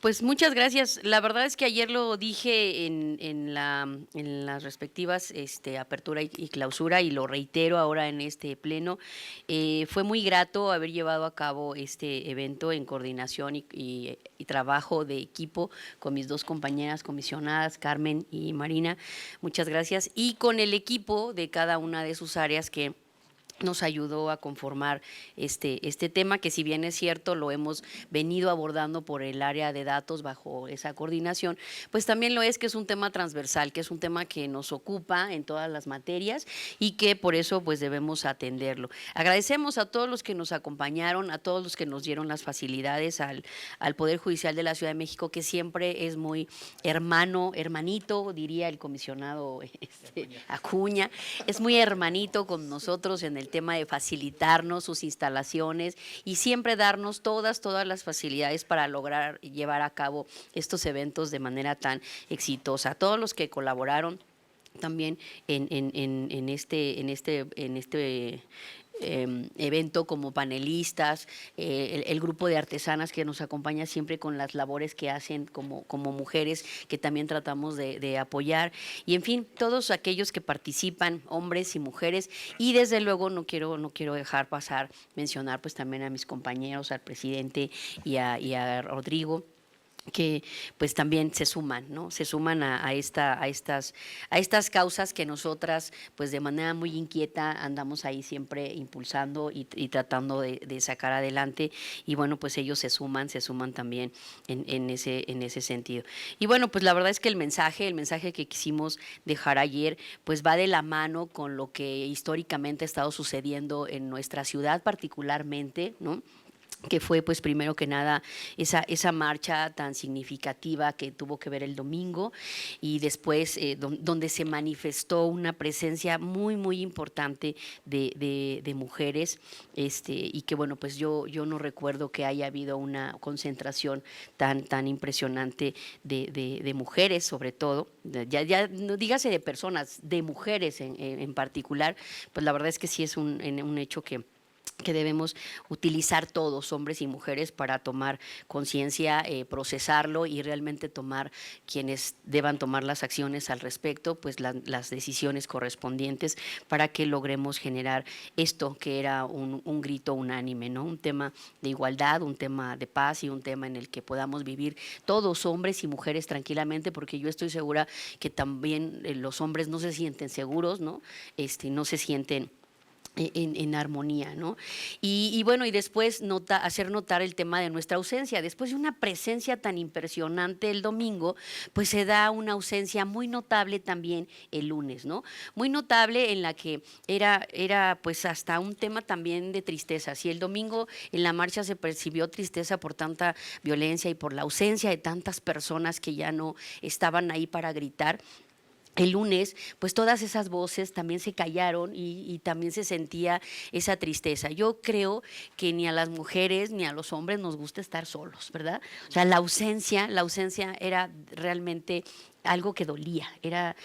Pues muchas gracias. La verdad es que ayer lo dije en las respectivas apertura y clausura, y lo reitero ahora en este pleno. Fue muy grato haber llevado a cabo este evento en coordinación y trabajo de equipo con mis dos compañeras comisionadas, Carmen y Marina. Muchas gracias. Y con el equipo de cada una de sus áreas que nos ayudó a conformar este tema, que si bien es cierto, lo hemos venido abordando por el área de datos bajo esa coordinación, pues también lo es que es un tema transversal, que es un tema que nos ocupa en todas las materias y que por eso pues debemos atenderlo. Agradecemos a todos los que nos acompañaron, a todos los que nos dieron las facilidades al Poder Judicial de la Ciudad de México, que siempre es muy hermanito, diría el comisionado Acuña, es muy hermanito con nosotros en el tema de facilitarnos sus instalaciones y siempre darnos todas las facilidades para lograr llevar a cabo estos eventos de manera tan exitosa. A todos los que colaboraron también en este evento como panelistas, el grupo de artesanas que nos acompaña siempre con las labores que hacen como mujeres, que también tratamos de apoyar, y en fin, todos aquellos que participan, hombres y mujeres, y desde luego no quiero dejar pasar, mencionar pues también a mis compañeros, al presidente y a Rodrigo, que pues también se suman, ¿no? Se suman a estas causas que nosotras pues de manera muy inquieta andamos ahí siempre impulsando y tratando de sacar adelante, y bueno, pues ellos se suman también en ese sentido. Y bueno, pues la verdad es que el mensaje que quisimos dejar ayer pues va de la mano con lo que históricamente ha estado sucediendo en nuestra ciudad particularmente, ¿no? Que fue pues primero que nada esa marcha tan significativa que tuvo que ver el domingo, y después donde se manifestó una presencia muy importante de mujeres, y que bueno, pues yo no recuerdo que haya habido una concentración tan impresionante de mujeres, sobre todo, ya no dígase de personas, de mujeres en particular. Pues la verdad es que sí es un hecho que debemos utilizar todos, hombres y mujeres, para tomar conciencia, procesarlo y realmente tomar, quienes deban tomar las acciones al respecto, pues las decisiones correspondientes para que logremos generar esto que era un grito unánime, ¿no? Un tema de igualdad, un tema de paz y un tema en el que podamos vivir todos, hombres y mujeres, tranquilamente, porque yo estoy segura que también los hombres no se sienten seguros, ¿no? No se sienten en armonía, ¿no? Y bueno, y después hacer notar el tema de nuestra ausencia. Después de una presencia tan impresionante el domingo, pues se da una ausencia muy notable también el lunes, ¿no? Muy notable, en la que era pues hasta un tema también de tristeza. Si el domingo en la marcha se percibió tristeza por tanta violencia y por la ausencia de tantas personas que ya no estaban ahí para gritar, el lunes, pues todas esas voces también se callaron y también se sentía esa tristeza. Yo creo que ni a las mujeres ni a los hombres nos gusta estar solos, ¿verdad? O sea, la ausencia era realmente algo que dolía, era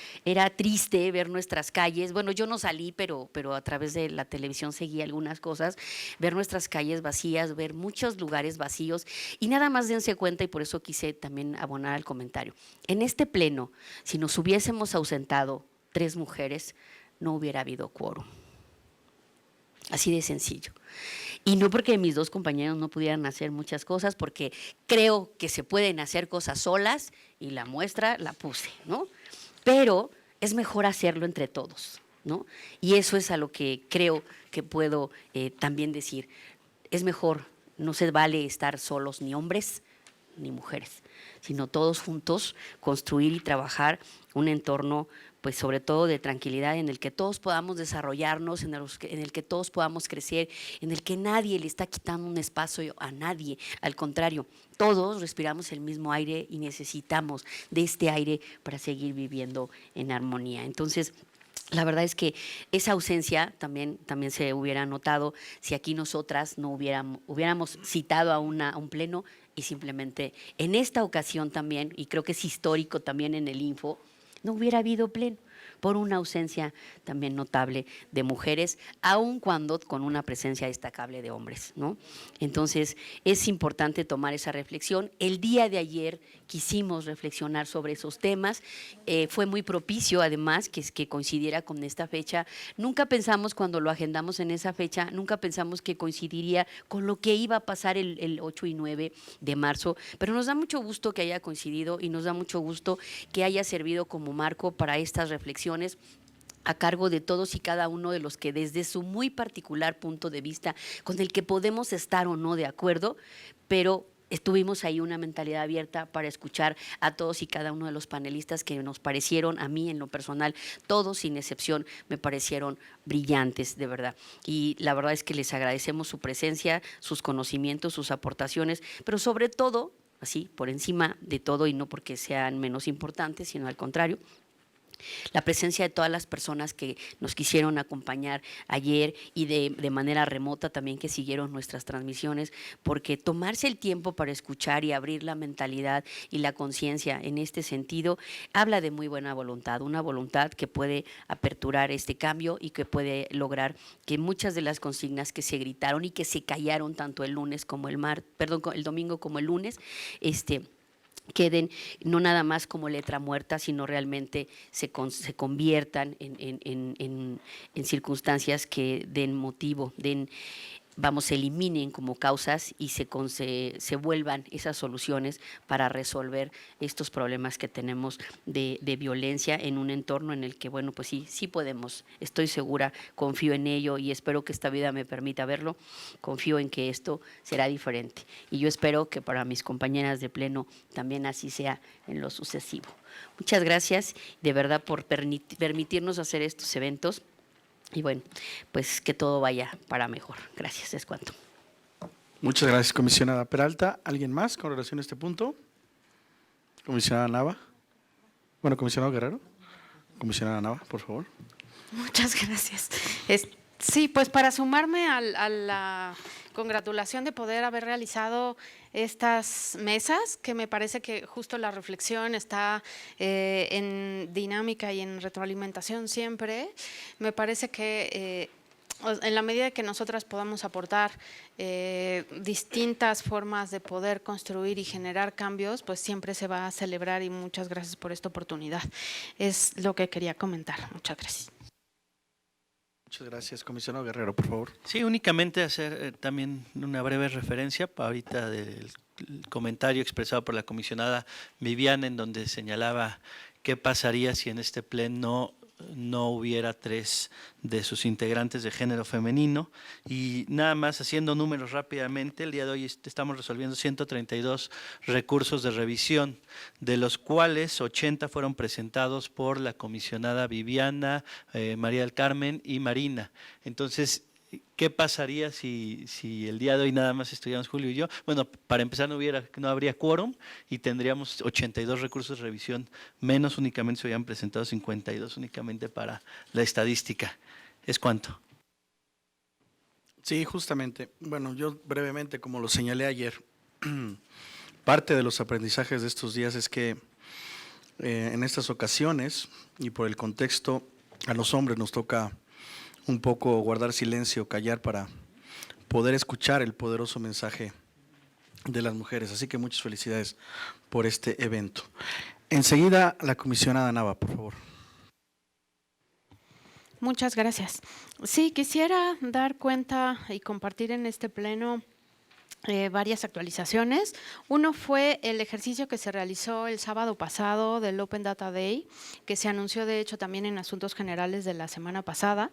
triste ver nuestras calles. Bueno, yo no salí, pero a través de la televisión seguí algunas cosas, ver nuestras calles vacías, ver muchos lugares vacíos, y nada más dense cuenta, y por eso quise también abonar al comentario. En este pleno, si nos hubiésemos ausentado 3 mujeres, no hubiera habido quórum. Así de sencillo. Y no porque mis 2 compañeros no pudieran hacer muchas cosas, porque creo que se pueden hacer cosas solas, y la muestra la puse, ¿no? Pero es mejor hacerlo entre todos, ¿no? Y eso es a lo que creo que puedo también decir. Es mejor, no se vale estar solos, ni hombres ni mujeres, sino todos juntos construir y trabajar un entorno, pues sobre todo de tranquilidad, en el que todos podamos desarrollarnos, en el que todos podamos crecer, en el que nadie le está quitando un espacio a nadie. Al contrario, todos respiramos el mismo aire y necesitamos de este aire para seguir viviendo en armonía. Entonces, la verdad es que esa ausencia también se hubiera notado si aquí nosotras no hubiéramos citado a un pleno, y simplemente en esta ocasión también, y creo que es histórico también en el Info, no hubiera habido pleno por una ausencia también notable de mujeres, aun cuando con una presencia destacable de hombres, ¿no? Entonces, es importante tomar esa reflexión. El día de ayer quisimos reflexionar sobre esos temas. Fue muy propicio, además, que coincidiera con esta fecha. Nunca pensamos, cuando lo agendamos en esa fecha, nunca pensamos que coincidiría con lo que iba a pasar el 8 y 9 de marzo, pero nos da mucho gusto que haya coincidido, y nos da mucho gusto que haya servido como marco para estas reflexiones, a cargo de todos y cada uno de los que desde su muy particular punto de vista, con el que podemos estar o no de acuerdo, pero tuvimos ahí una mentalidad abierta para escuchar a todos y cada uno de los panelistas que nos parecieron, a mí en lo personal, todos sin excepción me parecieron brillantes, de verdad. Y la verdad es que les agradecemos su presencia, sus conocimientos, sus aportaciones, pero sobre todo, así por encima de todo, y no porque sean menos importantes, sino al contrario, la presencia de todas las personas que nos quisieron acompañar ayer y de manera remota también que siguieron nuestras transmisiones, porque tomarse el tiempo para escuchar y abrir la mentalidad y la conciencia en este sentido habla de muy buena voluntad, una voluntad que puede aperturar este cambio y que puede lograr que muchas de las consignas que se gritaron y que se callaron tanto el lunes como el domingo como el lunes, queden no nada más como letra muerta, sino realmente se conviertan en circunstancias que den motivo, eliminen como causas y se vuelvan esas soluciones para resolver estos problemas que tenemos de violencia en un entorno en el que, bueno, pues sí podemos, estoy segura, confío en ello y espero que esta vida me permita verlo, confío en que esto será diferente y yo espero que para mis compañeras de pleno también así sea en lo sucesivo. Muchas gracias de verdad por permitirnos hacer estos eventos. Y bueno, pues que todo vaya para mejor. Gracias, es cuanto. Muchas gracias, comisionada Peralta. ¿Alguien más con relación a este punto? Comisionada Nava. Bueno, comisionado Guerrero. Comisionada Nava, por favor. Muchas gracias. Sí, pues para sumarme a la congratulación de poder haber realizado estas mesas, que me parece que justo la reflexión está en dinámica y en retroalimentación siempre. Me parece que en la medida que nosotras podamos aportar distintas formas de poder construir y generar cambios, pues siempre se va a celebrar y muchas gracias por esta oportunidad. Es lo que quería comentar. Muchas gracias. Muchas gracias, comisionado Guerrero, por favor. Sí, únicamente hacer también una breve referencia ahorita del comentario expresado por la comisionada Viviana, en donde señalaba qué pasaría si en este pleno no hubiera 3 de sus integrantes de género femenino. Y nada más haciendo números rápidamente, el día de hoy estamos resolviendo 132 recursos de revisión, de los cuales 80 fueron presentados por la comisionada Viviana, María del Carmen y Marina. Entonces, ¿qué pasaría si el día de hoy nada más estudiamos Julio y yo? Bueno, para empezar no habría quórum y tendríamos 82 recursos de revisión, menos únicamente se habían presentado 52 únicamente para la estadística. ¿Es cuánto? Sí, justamente. Bueno, yo brevemente, como lo señalé ayer, parte de los aprendizajes de estos días es que en estas ocasiones y por el contexto a los hombres nos toca un poco guardar silencio, callar para poder escuchar el poderoso mensaje de las mujeres. Así que muchas felicidades por este evento. Enseguida, la comisionada Nava, por favor. Muchas gracias. Sí, quisiera dar cuenta y compartir en este pleno varias actualizaciones. Uno fue el ejercicio que se realizó el sábado pasado del Open Data Day, que se anunció de hecho también en Asuntos Generales de la semana pasada.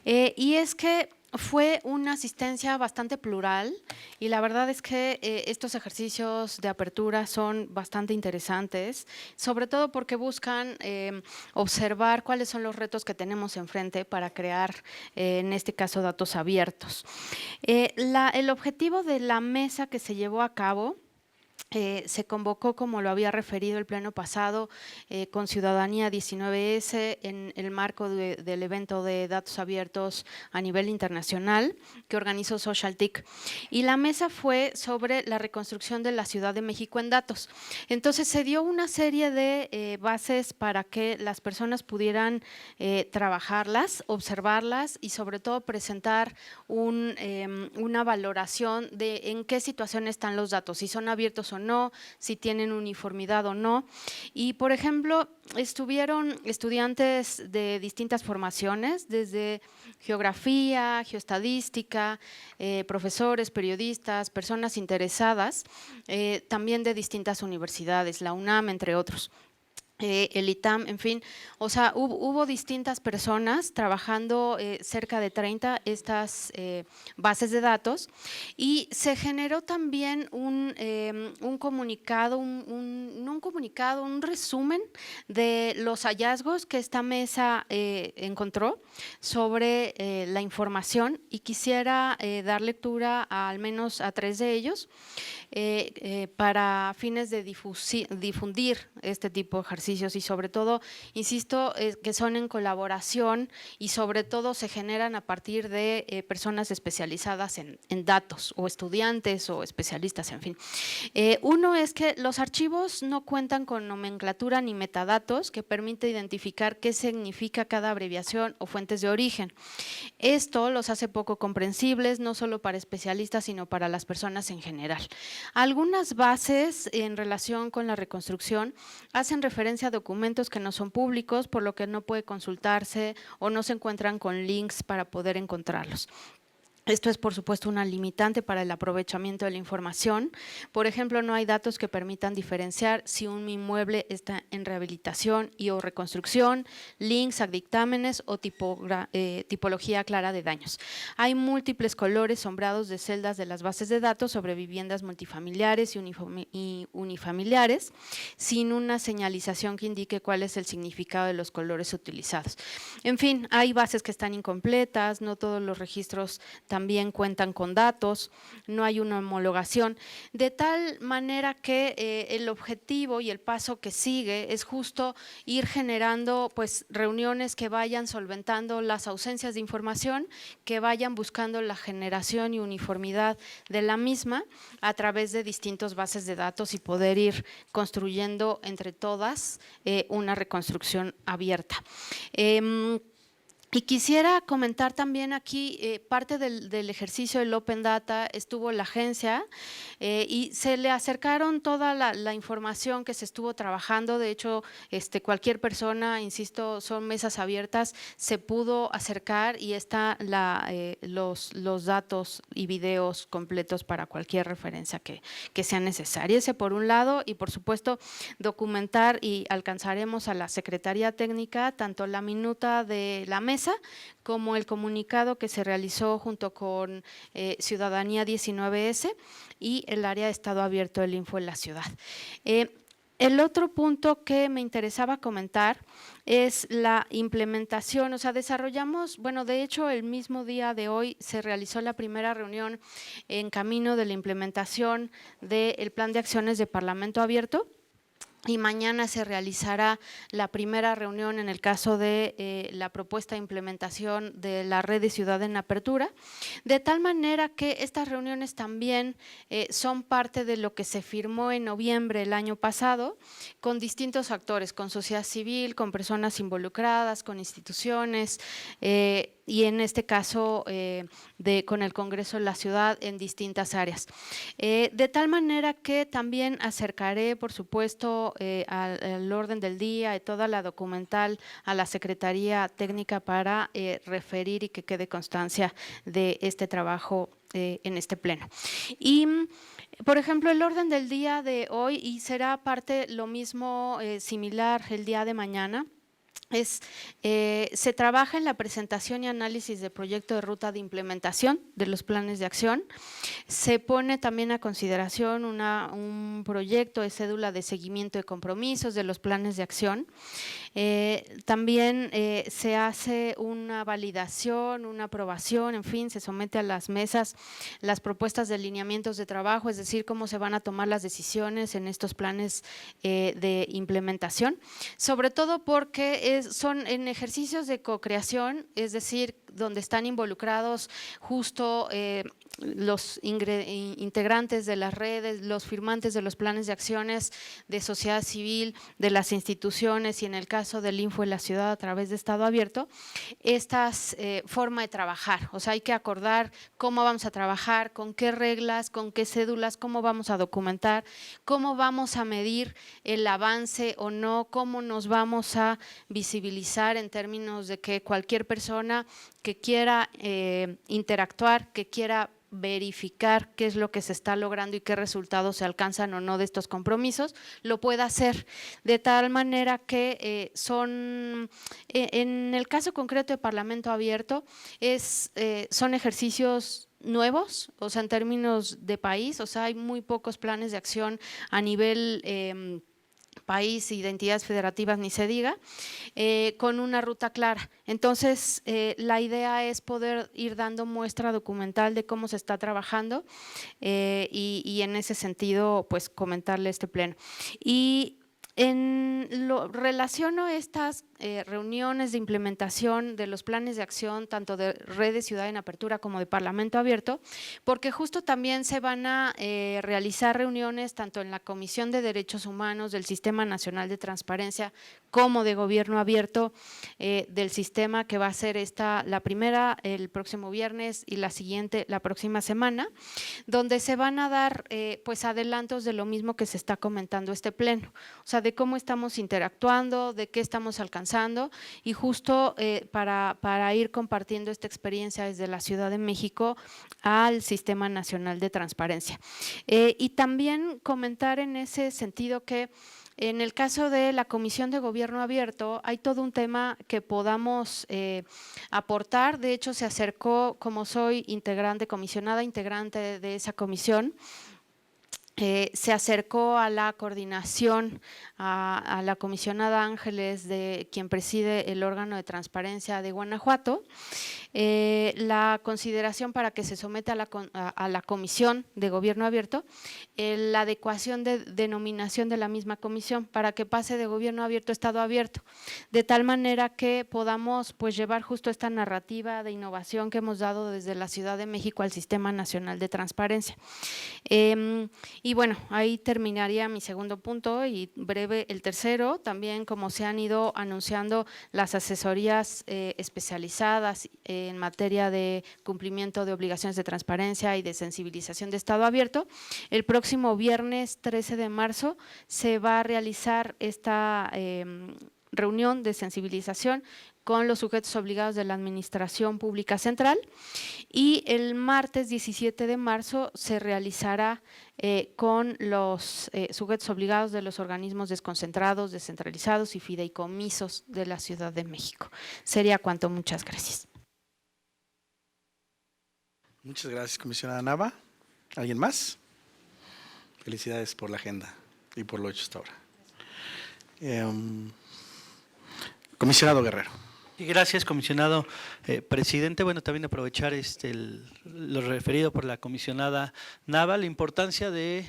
Y es que fue una asistencia bastante plural y la verdad es que estos ejercicios de apertura son bastante interesantes, sobre todo porque buscan observar cuáles son los retos que tenemos enfrente para crear, en este caso, datos abiertos. El objetivo de la mesa que se llevó a cabo se convocó, como lo había referido el pleno pasado, con Ciudadanía 19S en el marco del evento de datos abiertos a nivel internacional que organizó SocialTIC. Y la mesa fue sobre la reconstrucción de la Ciudad de México en datos. Entonces se dio una serie de bases para que las personas pudieran trabajarlas, observarlas y sobre todo presentar una valoración de en qué situación están los datos, si son abiertos o no, si tienen uniformidad o no. Y, por ejemplo, estuvieron estudiantes de distintas formaciones, desde geografía, geoestadística, profesores, periodistas, personas interesadas, también de distintas universidades, la UNAM, entre otros. el ITAM, en fin, o sea, hubo distintas personas trabajando, cerca de 30 estas bases de datos, y se generó también un comunicado, un resumen de los hallazgos que esta mesa encontró sobre la información, y quisiera dar lectura al menos a 3 de ellos para fines de difundir este tipo de ejercicios, y sobre todo, insisto, que son en colaboración y sobre todo se generan a partir de personas especializadas en datos, o estudiantes o especialistas, en fin. Uno es que los archivos no cuentan con nomenclatura ni metadatos que permite identificar qué significa cada abreviación o fuentes de origen. Esto los hace poco comprensibles, no solo para especialistas, sino para las personas en general. Algunas bases en relación con la reconstrucción hacen referencia a documentos que no son públicos, por lo que no puede consultarse o no se encuentran con links para poder encontrarlos. Esto es, por supuesto, una limitante para el aprovechamiento de la información. Por ejemplo, no hay datos que permitan diferenciar si un inmueble está en rehabilitación y o reconstrucción, links a dictámenes o tipología clara de daños. Hay múltiples colores sombreados de celdas de las bases de datos sobre viviendas multifamiliares y unifamiliares, sin una señalización que indique cuál es el significado de los colores utilizados. En fin, hay bases que están incompletas, no todos los registros también cuentan con datos, no hay una homologación, de tal manera que el objetivo y el paso que sigue es justo ir generando pues reuniones que vayan solventando las ausencias de información, que vayan buscando la generación y uniformidad de la misma a través de distintas bases de datos, y poder ir construyendo entre todas una reconstrucción abierta. Y quisiera comentar también aquí, parte del ejercicio del Open Data estuvo la agencia y se le acercaron toda la información que se estuvo trabajando. De hecho, cualquier persona, insisto, son mesas abiertas, se pudo acercar y están los datos y videos completos para cualquier referencia que sea necesaria. Ese por un lado, y por supuesto documentar, y alcanzaremos a la Secretaría Técnica tanto la minuta de la mesa como el comunicado que se realizó junto con Ciudadanía 19S y el área de Estado Abierto del Info en la ciudad. El otro punto que me interesaba comentar es la implementación, o sea, desarrollamos, bueno, de hecho el mismo día de hoy se realizó la primera reunión en camino de la implementación del Plan de Acciones de Parlamento Abierto, y mañana se realizará la primera reunión en el caso de la propuesta de implementación de la red de Ciudad en Apertura, de tal manera que estas reuniones también son parte de lo que se firmó en noviembre del año pasado con distintos actores, con sociedad civil, con personas involucradas, con instituciones, y en este caso con el Congreso de la Ciudad en distintas áreas. De tal manera que también acercaré, por supuesto, al orden del día y toda la documental a la Secretaría Técnica para referir y que quede constancia de este trabajo en este pleno. Y, por ejemplo, el orden del día de hoy, y será parte lo mismo similar el día de mañana, se trabaja en la presentación y análisis del proyecto de ruta de implementación de los planes de acción. Se pone también a consideración un proyecto de cédula de seguimiento de compromisos de los planes de acción. También se hace una validación, una aprobación, en fin, se somete a las mesas las propuestas de lineamientos de trabajo, es decir, cómo se van a tomar las decisiones en estos planes de implementación, sobre todo porque son en ejercicios de co-creación, es decir, donde están involucrados justo los integrantes de las redes, los firmantes de los planes de acciones de sociedad civil, de las instituciones, y en el caso del Info en la ciudad a través de Estado Abierto, esta forma de trabajar. O sea, hay que acordar cómo vamos a trabajar, con qué reglas, con qué cédulas, cómo vamos a documentar, cómo vamos a medir el avance o no, cómo nos vamos a visibilizar en términos de que cualquier persona que quiera interactuar, que quiera verificar qué es lo que se está logrando y qué resultados se alcanzan o no de estos compromisos, lo pueda hacer de tal manera que en el caso concreto de Parlamento Abierto, son ejercicios nuevos, o sea, en términos de país, o sea, hay muy pocos planes de acción a nivel país, identidades federativas, ni se diga, con una ruta clara. Entonces, la idea es poder ir dando muestra documental de cómo se está trabajando y en ese sentido, pues, comentarle este pleno. Y relaciono estas reuniones de implementación de los planes de acción, tanto de Redes Ciudad en Apertura como de Parlamento Abierto, porque justo también se van a realizar reuniones tanto en la Comisión de Derechos Humanos del Sistema Nacional de Transparencia como de Gobierno Abierto del sistema, que va a ser la primera el próximo viernes y la siguiente la próxima semana, donde se van a dar pues adelantos de lo mismo que se está comentando este pleno, o sea, de cómo estamos interactuando, de qué estamos alcanzando y justo para ir compartiendo esta experiencia desde la Ciudad de México al Sistema Nacional de Transparencia. Y también comentar en ese sentido que en el caso de la Comisión de Gobierno Abierto hay todo un tema que podamos aportar. De hecho, se acercó, como soy comisionada integrante de esa comisión, se acercó a la coordinación, a la comisionada Ángeles, de quien preside el órgano de transparencia de Guanajuato, la consideración para que se someta a la Comisión de Gobierno Abierto, la adecuación de denominación de la misma comisión para que pase de Gobierno Abierto a Estado Abierto, de tal manera que podamos pues llevar justo esta narrativa de innovación que hemos dado desde la Ciudad de México al Sistema Nacional de Transparencia. Y bueno, ahí terminaría mi segundo punto y breve el tercero. También, como se han ido anunciando las asesorías especializadas en materia de cumplimiento de obligaciones de transparencia y de sensibilización de Estado Abierto, el próximo viernes 13 de marzo se va a realizar esta reunión de sensibilización con los sujetos obligados de la Administración Pública Central, y el martes 17 de marzo se realizará con los sujetos obligados de los organismos desconcentrados, descentralizados y fideicomisos de la Ciudad de México. Sería cuanto, muchas gracias. Muchas gracias, comisionada Nava. ¿Alguien más? Felicidades por la agenda y por lo hecho hasta ahora. Comisionado Guerrero. Y gracias, comisionado presidente. Bueno, también aprovechar lo referido por la comisionada Nava, la importancia de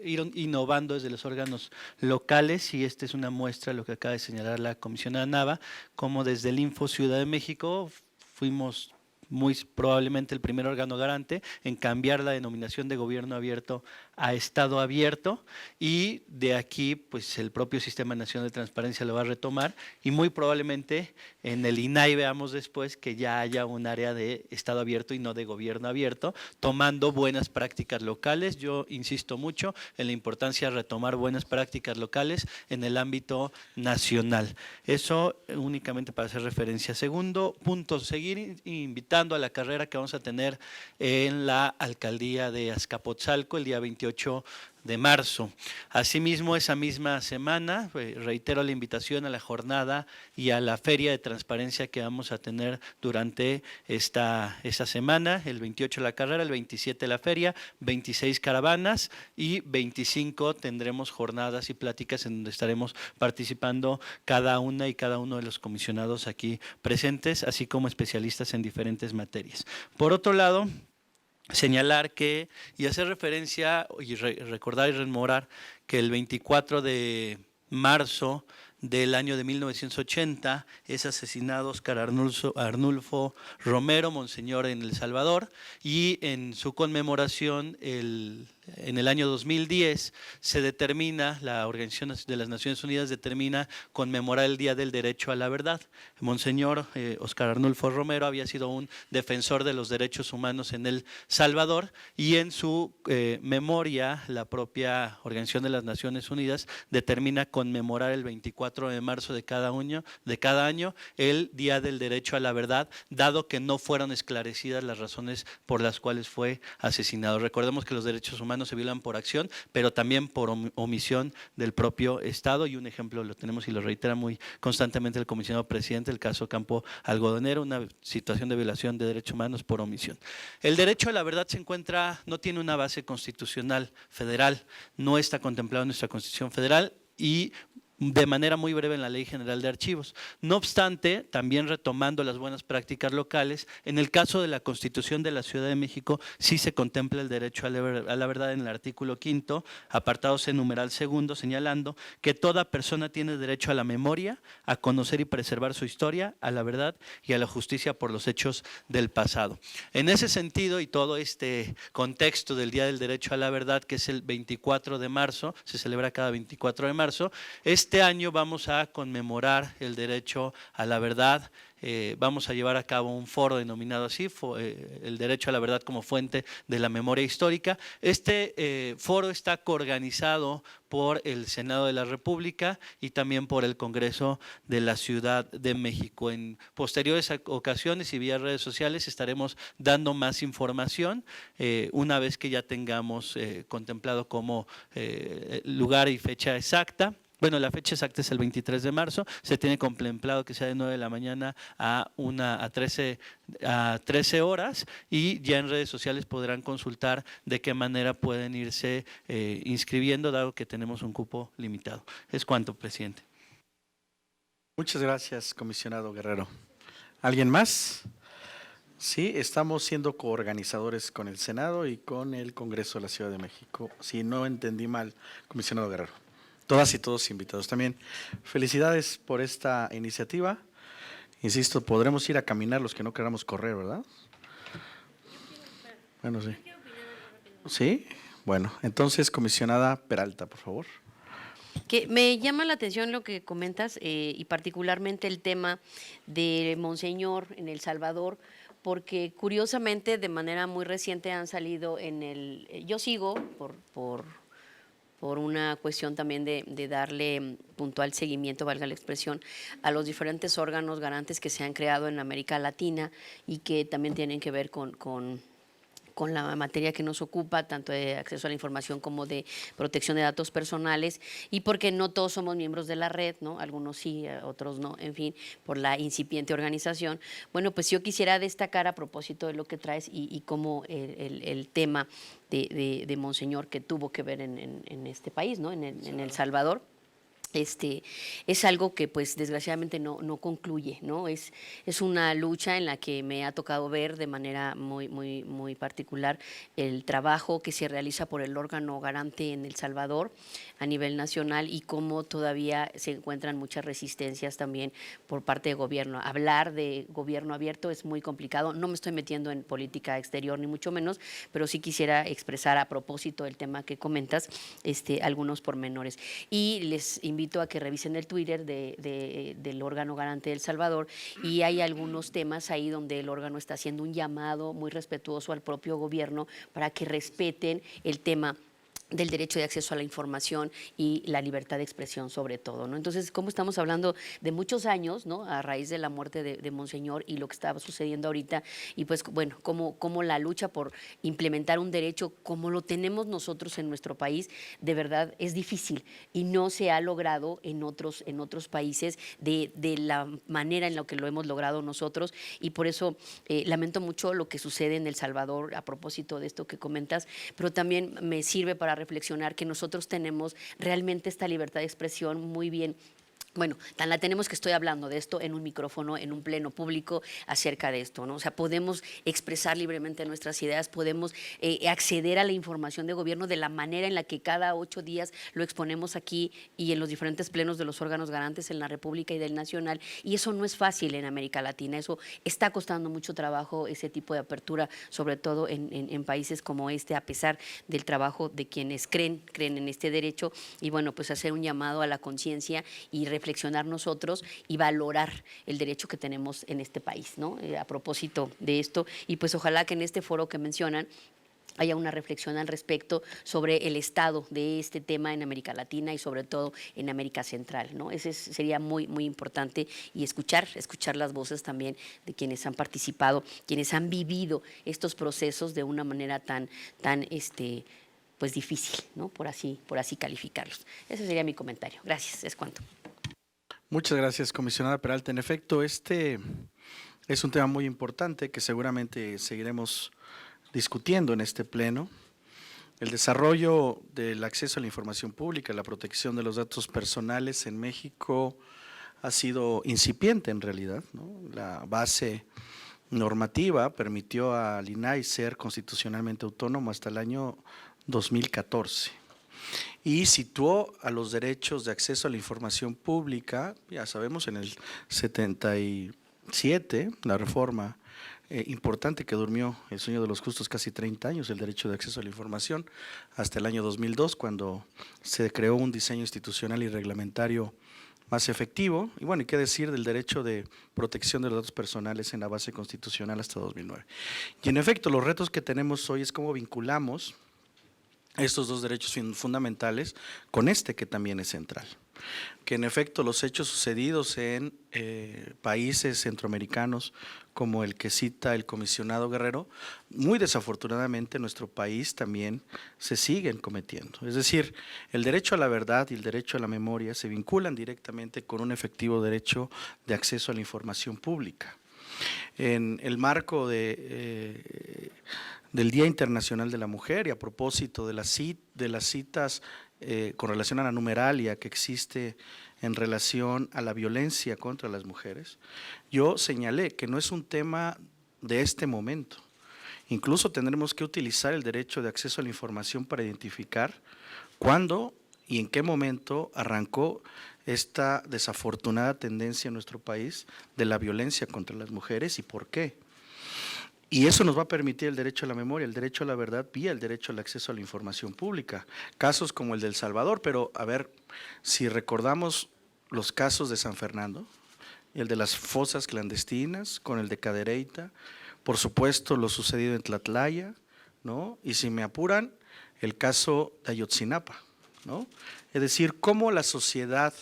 ir innovando desde los órganos locales, y esta es una muestra de lo que acaba de señalar la comisionada Nava, como desde el Info Ciudad de México fuimos muy probablemente el primer órgano garante en cambiar la denominación de Gobierno Abierto a Estado Abierto, y de aquí pues el propio Sistema Nacional de Transparencia lo va a retomar, y muy probablemente en el INAI veamos después que ya haya un área de Estado Abierto y no de Gobierno Abierto, tomando buenas prácticas locales. Yo insisto mucho en la importancia de retomar buenas prácticas locales en el ámbito nacional. Eso únicamente para hacer referencia. Segundo punto, seguir invitando a la carrera que vamos a tener en la alcaldía de Azcapotzalco el día 28 de marzo. Asimismo, esa misma semana, reitero la invitación a la jornada y a la feria de transparencia que vamos a tener durante esta semana. El 28 la carrera, el 27 la feria, 26 caravanas y 25 tendremos jornadas y pláticas en donde estaremos participando cada una y cada uno de los comisionados aquí presentes, así como especialistas en diferentes materias. Por otro lado, señalar que, y hacer referencia y recordar y rememorar que el 24 de marzo del año de 1980 es asesinado Óscar Arnulfo Romero, monseñor en El Salvador, y en su conmemoración el en el año 2010 se determina, la Organización de las Naciones Unidas determina conmemorar el Día del Derecho a la Verdad. Monseñor Óscar Arnulfo Romero había sido un defensor de los derechos humanos en El Salvador y en su memoria la propia Organización de las Naciones Unidas determina conmemorar el 24 de marzo de cada año el Día del Derecho a la Verdad, dado que no fueron esclarecidas las razones por las cuales fue asesinado. Recordemos que los derechos humanos se violan por acción, pero también por omisión del propio Estado, y un ejemplo lo tenemos y lo reitera muy constantemente el comisionado presidente, el caso Campo Algodonero, una situación de violación de derechos humanos por omisión. El derecho a la verdad no tiene una base constitucional federal, no está contemplado en nuestra Constitución Federal y de manera muy breve en la Ley General de Archivos. No obstante, también retomando las buenas prácticas locales, en el caso de la Constitución de la Ciudad de México sí se contempla el derecho a la verdad en el artículo 5º, apartado C, numeral 2, señalando que toda persona tiene derecho a la memoria, a conocer y preservar su historia, a la verdad y a la justicia por los hechos del pasado. En ese sentido, y todo este contexto del Día del Derecho a la Verdad, que es el 24 de marzo, se celebra cada 24 de marzo, este año vamos a conmemorar el derecho a la verdad. Vamos a llevar a cabo un foro denominado así, el derecho a la verdad como fuente de la memoria histórica. Este foro está coorganizado por el Senado de la República y también por el Congreso de la Ciudad de México. En posteriores ocasiones y vía redes sociales estaremos dando más información una vez que ya tengamos contemplado como lugar y fecha exacta. Bueno, la fecha exacta es el 23 de marzo, se tiene contemplado que sea de 9 de la mañana a 13 horas y ya en redes sociales podrán consultar de qué manera pueden irse inscribiendo, dado que tenemos un cupo limitado. Es cuanto, presidente. Muchas gracias, comisionado Guerrero. ¿Alguien más? Sí, estamos siendo coorganizadores con el Senado y con el Congreso de la Ciudad de México. Si no entendí mal, comisionado Guerrero. Todas y todos invitados también. Felicidades por esta iniciativa. Insisto, podremos ir a caminar los que no queramos correr, ¿verdad? Bueno, sí. ¿Sí? Bueno, entonces, comisionada Peralta, por favor. Que me llama la atención lo que comentas y particularmente el tema de Monseñor en El Salvador, porque curiosamente de manera muy reciente han salido yo sigo por una cuestión también de darle puntual seguimiento, valga la expresión, a los diferentes órganos garantes que se han creado en América Latina y que también tienen que ver con la materia que nos ocupa, tanto de acceso a la información como de protección de datos personales, y porque no todos somos miembros de la red, ¿no? Algunos sí, otros no, en fin, por la incipiente organización. Bueno, pues yo quisiera destacar a propósito de lo que traes y cómo el tema de Monseñor que tuvo que ver en este país, ¿no? En El Salvador. Es algo que pues desgraciadamente no concluye, ¿no? Es una lucha en la que me ha tocado ver de manera muy particular el trabajo que se realiza por el órgano garante en El Salvador a nivel nacional y cómo todavía se encuentran muchas resistencias también por parte de gobierno. Hablar de gobierno abierto es muy complicado, no me estoy metiendo en política exterior ni mucho menos, pero sí quisiera expresar a propósito del tema que comentas algunos pormenores. Y les invito a que revisen el Twitter del órgano garante de El Salvador y hay algunos temas ahí donde el órgano está haciendo un llamado muy respetuoso al propio gobierno para que respeten el tema del derecho de acceso a la información y la libertad de expresión sobre todo, ¿no? Entonces, como estamos hablando de muchos años, ¿no? A raíz de la muerte de Monseñor y lo que estaba sucediendo ahorita, y pues bueno, como la lucha por implementar un derecho como lo tenemos nosotros en nuestro país, de verdad es difícil y no se ha logrado en otros países de la manera en la que lo hemos logrado nosotros, y por eso lamento mucho lo que sucede en El Salvador a propósito de esto que comentas, pero también me sirve para reflexionar que nosotros tenemos realmente esta libertad de expresión muy bien Bueno, tan la tenemos que estoy hablando de esto en un micrófono, en un pleno público acerca de esto, ¿no? O sea, podemos expresar libremente nuestras ideas, podemos acceder a la información de gobierno de la manera en la que cada 8 días lo exponemos aquí y en los diferentes plenos de los órganos garantes en la República y del Nacional. Y eso no es fácil en América Latina, eso está costando mucho trabajo, ese tipo de apertura, sobre todo en países como este, a pesar del trabajo de quienes creen en este derecho. Y bueno, pues hacer un llamado a la conciencia y reflexionar nosotros y valorar el derecho que tenemos en este país, ¿no? A propósito de esto, y pues ojalá que en este foro que mencionan haya una reflexión al respecto sobre el estado de este tema en América Latina y sobre todo en América Central, ¿no? Ese sería muy, muy importante, y escuchar las voces también de quienes han participado, quienes han vivido estos procesos de una manera tan pues difícil, ¿no? Por así calificarlos. Ese sería mi comentario. Gracias, es cuanto. Muchas gracias, comisionada Peralta. En efecto, este es un tema muy importante que seguramente seguiremos discutiendo en este pleno. El desarrollo del acceso a la información pública, la protección de los datos personales en México ha sido incipiente en realidad, ¿no? La base normativa permitió al INAI ser constitucionalmente autónomo hasta el año 2014. Y situó a los derechos de acceso a la información pública, ya sabemos, en el 77, la reforma importante que durmió el sueño de los justos casi 30 años, el derecho de acceso a la información, hasta el año 2002, cuando se creó un diseño institucional y reglamentario más efectivo. Y bueno, ¿y qué decir del derecho de protección de los datos personales en la base constitucional hasta 2009? Y en efecto, los retos que tenemos hoy es cómo vinculamos estos dos derechos fundamentales con este que también es central. Que en efecto los hechos sucedidos en países centroamericanos como el que cita el comisionado Guerrero, muy desafortunadamente en nuestro país también se siguen cometiendo. Es decir, el derecho a la verdad y el derecho a la memoria se vinculan directamente con un efectivo derecho de acceso a la información pública. En el marco del Día Internacional de la Mujer y a propósito de las citas con relación a la numeralia que existe en relación a la violencia contra las mujeres, yo señalé que no es un tema de este momento. Incluso tendremos que utilizar el derecho de acceso a la información para identificar cuándo y en qué momento arrancó esta desafortunada tendencia en nuestro país de la violencia contra las mujeres y por qué. Y eso nos va a permitir el derecho a la memoria, el derecho a la verdad vía el derecho al acceso a la información pública. Casos como el de El Salvador, pero a ver, si recordamos los casos de San Fernando, el de las fosas clandestinas, con el de Cadereyta, por supuesto lo sucedido en Tlatlaya, ¿no? Y si me apuran, el caso de Ayotzinapa, ¿no? Es decir, cómo la sociedad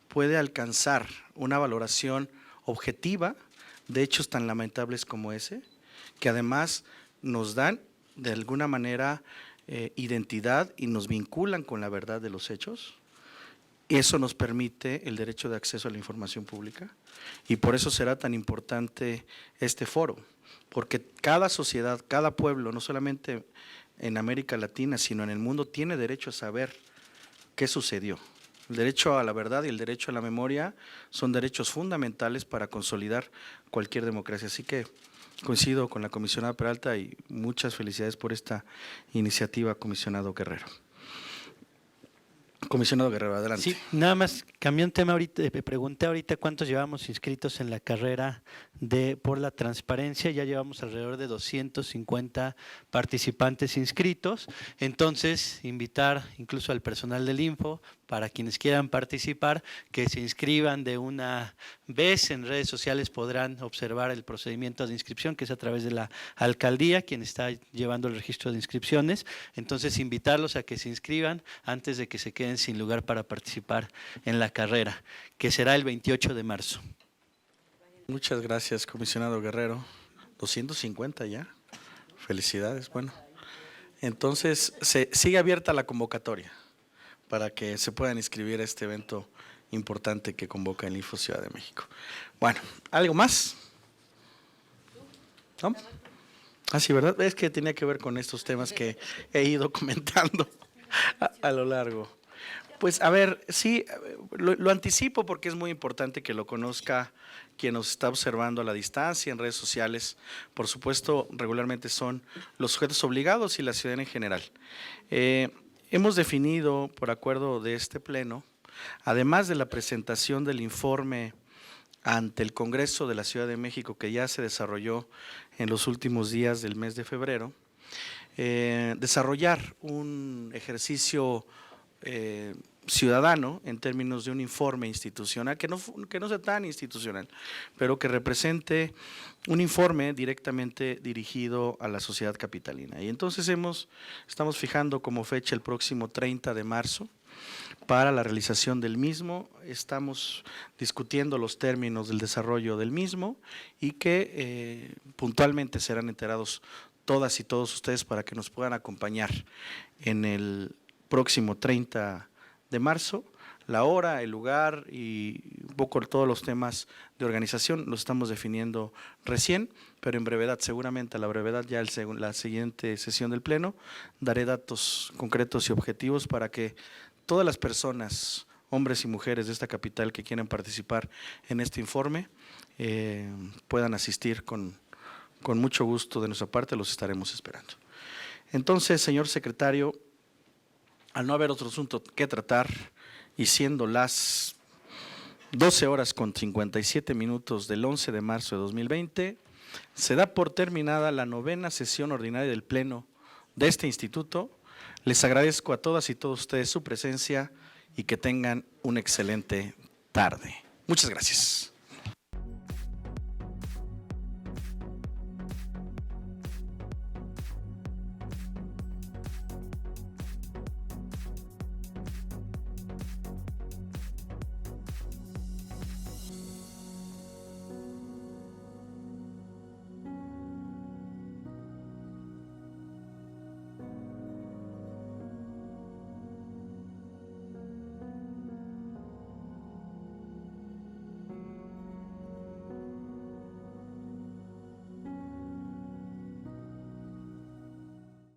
puede alcanzar una valoración objetiva de hechos tan lamentables como ese, que además nos dan de alguna manera identidad y nos vinculan con la verdad de los hechos. Eso nos permite el derecho de acceso a la información pública y por eso será tan importante este foro, porque cada sociedad, cada pueblo, no solamente en América Latina, sino en el mundo, tiene derecho a saber qué sucedió. El derecho a la verdad y el derecho a la memoria son derechos fundamentales para consolidar cualquier democracia. Así que coincido con la comisionada Peralta y muchas felicidades por esta iniciativa, comisionado Guerrero. Comisionado Guerrero, adelante. Sí, nada más cambié un tema ahorita, pregunté ahorita cuántos llevamos inscritos en la carrera por la transparencia, ya llevamos alrededor de 250 participantes inscritos, entonces invitar incluso al personal del Info, para quienes quieran participar, que se inscriban de una vez. En redes sociales podrán observar el procedimiento de inscripción, que es a través de la alcaldía, quien está llevando el registro de inscripciones. Entonces, invitarlos a que se inscriban antes de que se queden sin lugar para participar en la carrera, que será el 28 de marzo. Muchas gracias, comisionado Guerrero. 250 ya. Felicidades. Bueno, entonces sigue abierta la convocatoria para que se puedan inscribir a este evento importante que convoca el Info Ciudad de México. Bueno, ¿algo más? ¿No? Ah, sí, ¿verdad? Es que tenía que ver con estos temas que he ido comentando a lo largo. Pues a ver, sí, lo anticipo porque es muy importante que lo conozca quien nos está observando a la distancia en redes sociales. Por supuesto, regularmente son los sujetos obligados y la ciudadanía en general. Hemos definido, por acuerdo de este pleno, además de la presentación del informe ante el Congreso de la Ciudad de México que ya se desarrolló en los últimos días del mes de febrero, desarrollar un ejercicio ciudadano en términos de un informe institucional, que no sea tan institucional, pero que represente un informe directamente dirigido a la sociedad capitalina. Y entonces estamos fijando como fecha el próximo 30 de marzo para la realización del mismo. Estamos discutiendo los términos del desarrollo del mismo y que puntualmente serán enterados todas y todos ustedes para que nos puedan acompañar en el próximo 30 de marzo. La hora, el lugar y un poco todos los temas de organización los estamos definiendo recién, pero en brevedad, seguramente a la brevedad ya la siguiente sesión del Pleno, daré datos concretos y objetivos para que todas las personas, hombres y mujeres de esta capital que quieran participar en este informe puedan asistir con mucho gusto de nuestra parte, los estaremos esperando. Entonces, señor secretario, al no haber otro asunto que tratar y siendo las 12:57 del 11 de marzo de 2020, se da por terminada la 9ª sesión ordinaria del Pleno de este instituto. Les agradezco a todas y todos ustedes su presencia y que tengan una excelente tarde. Muchas gracias.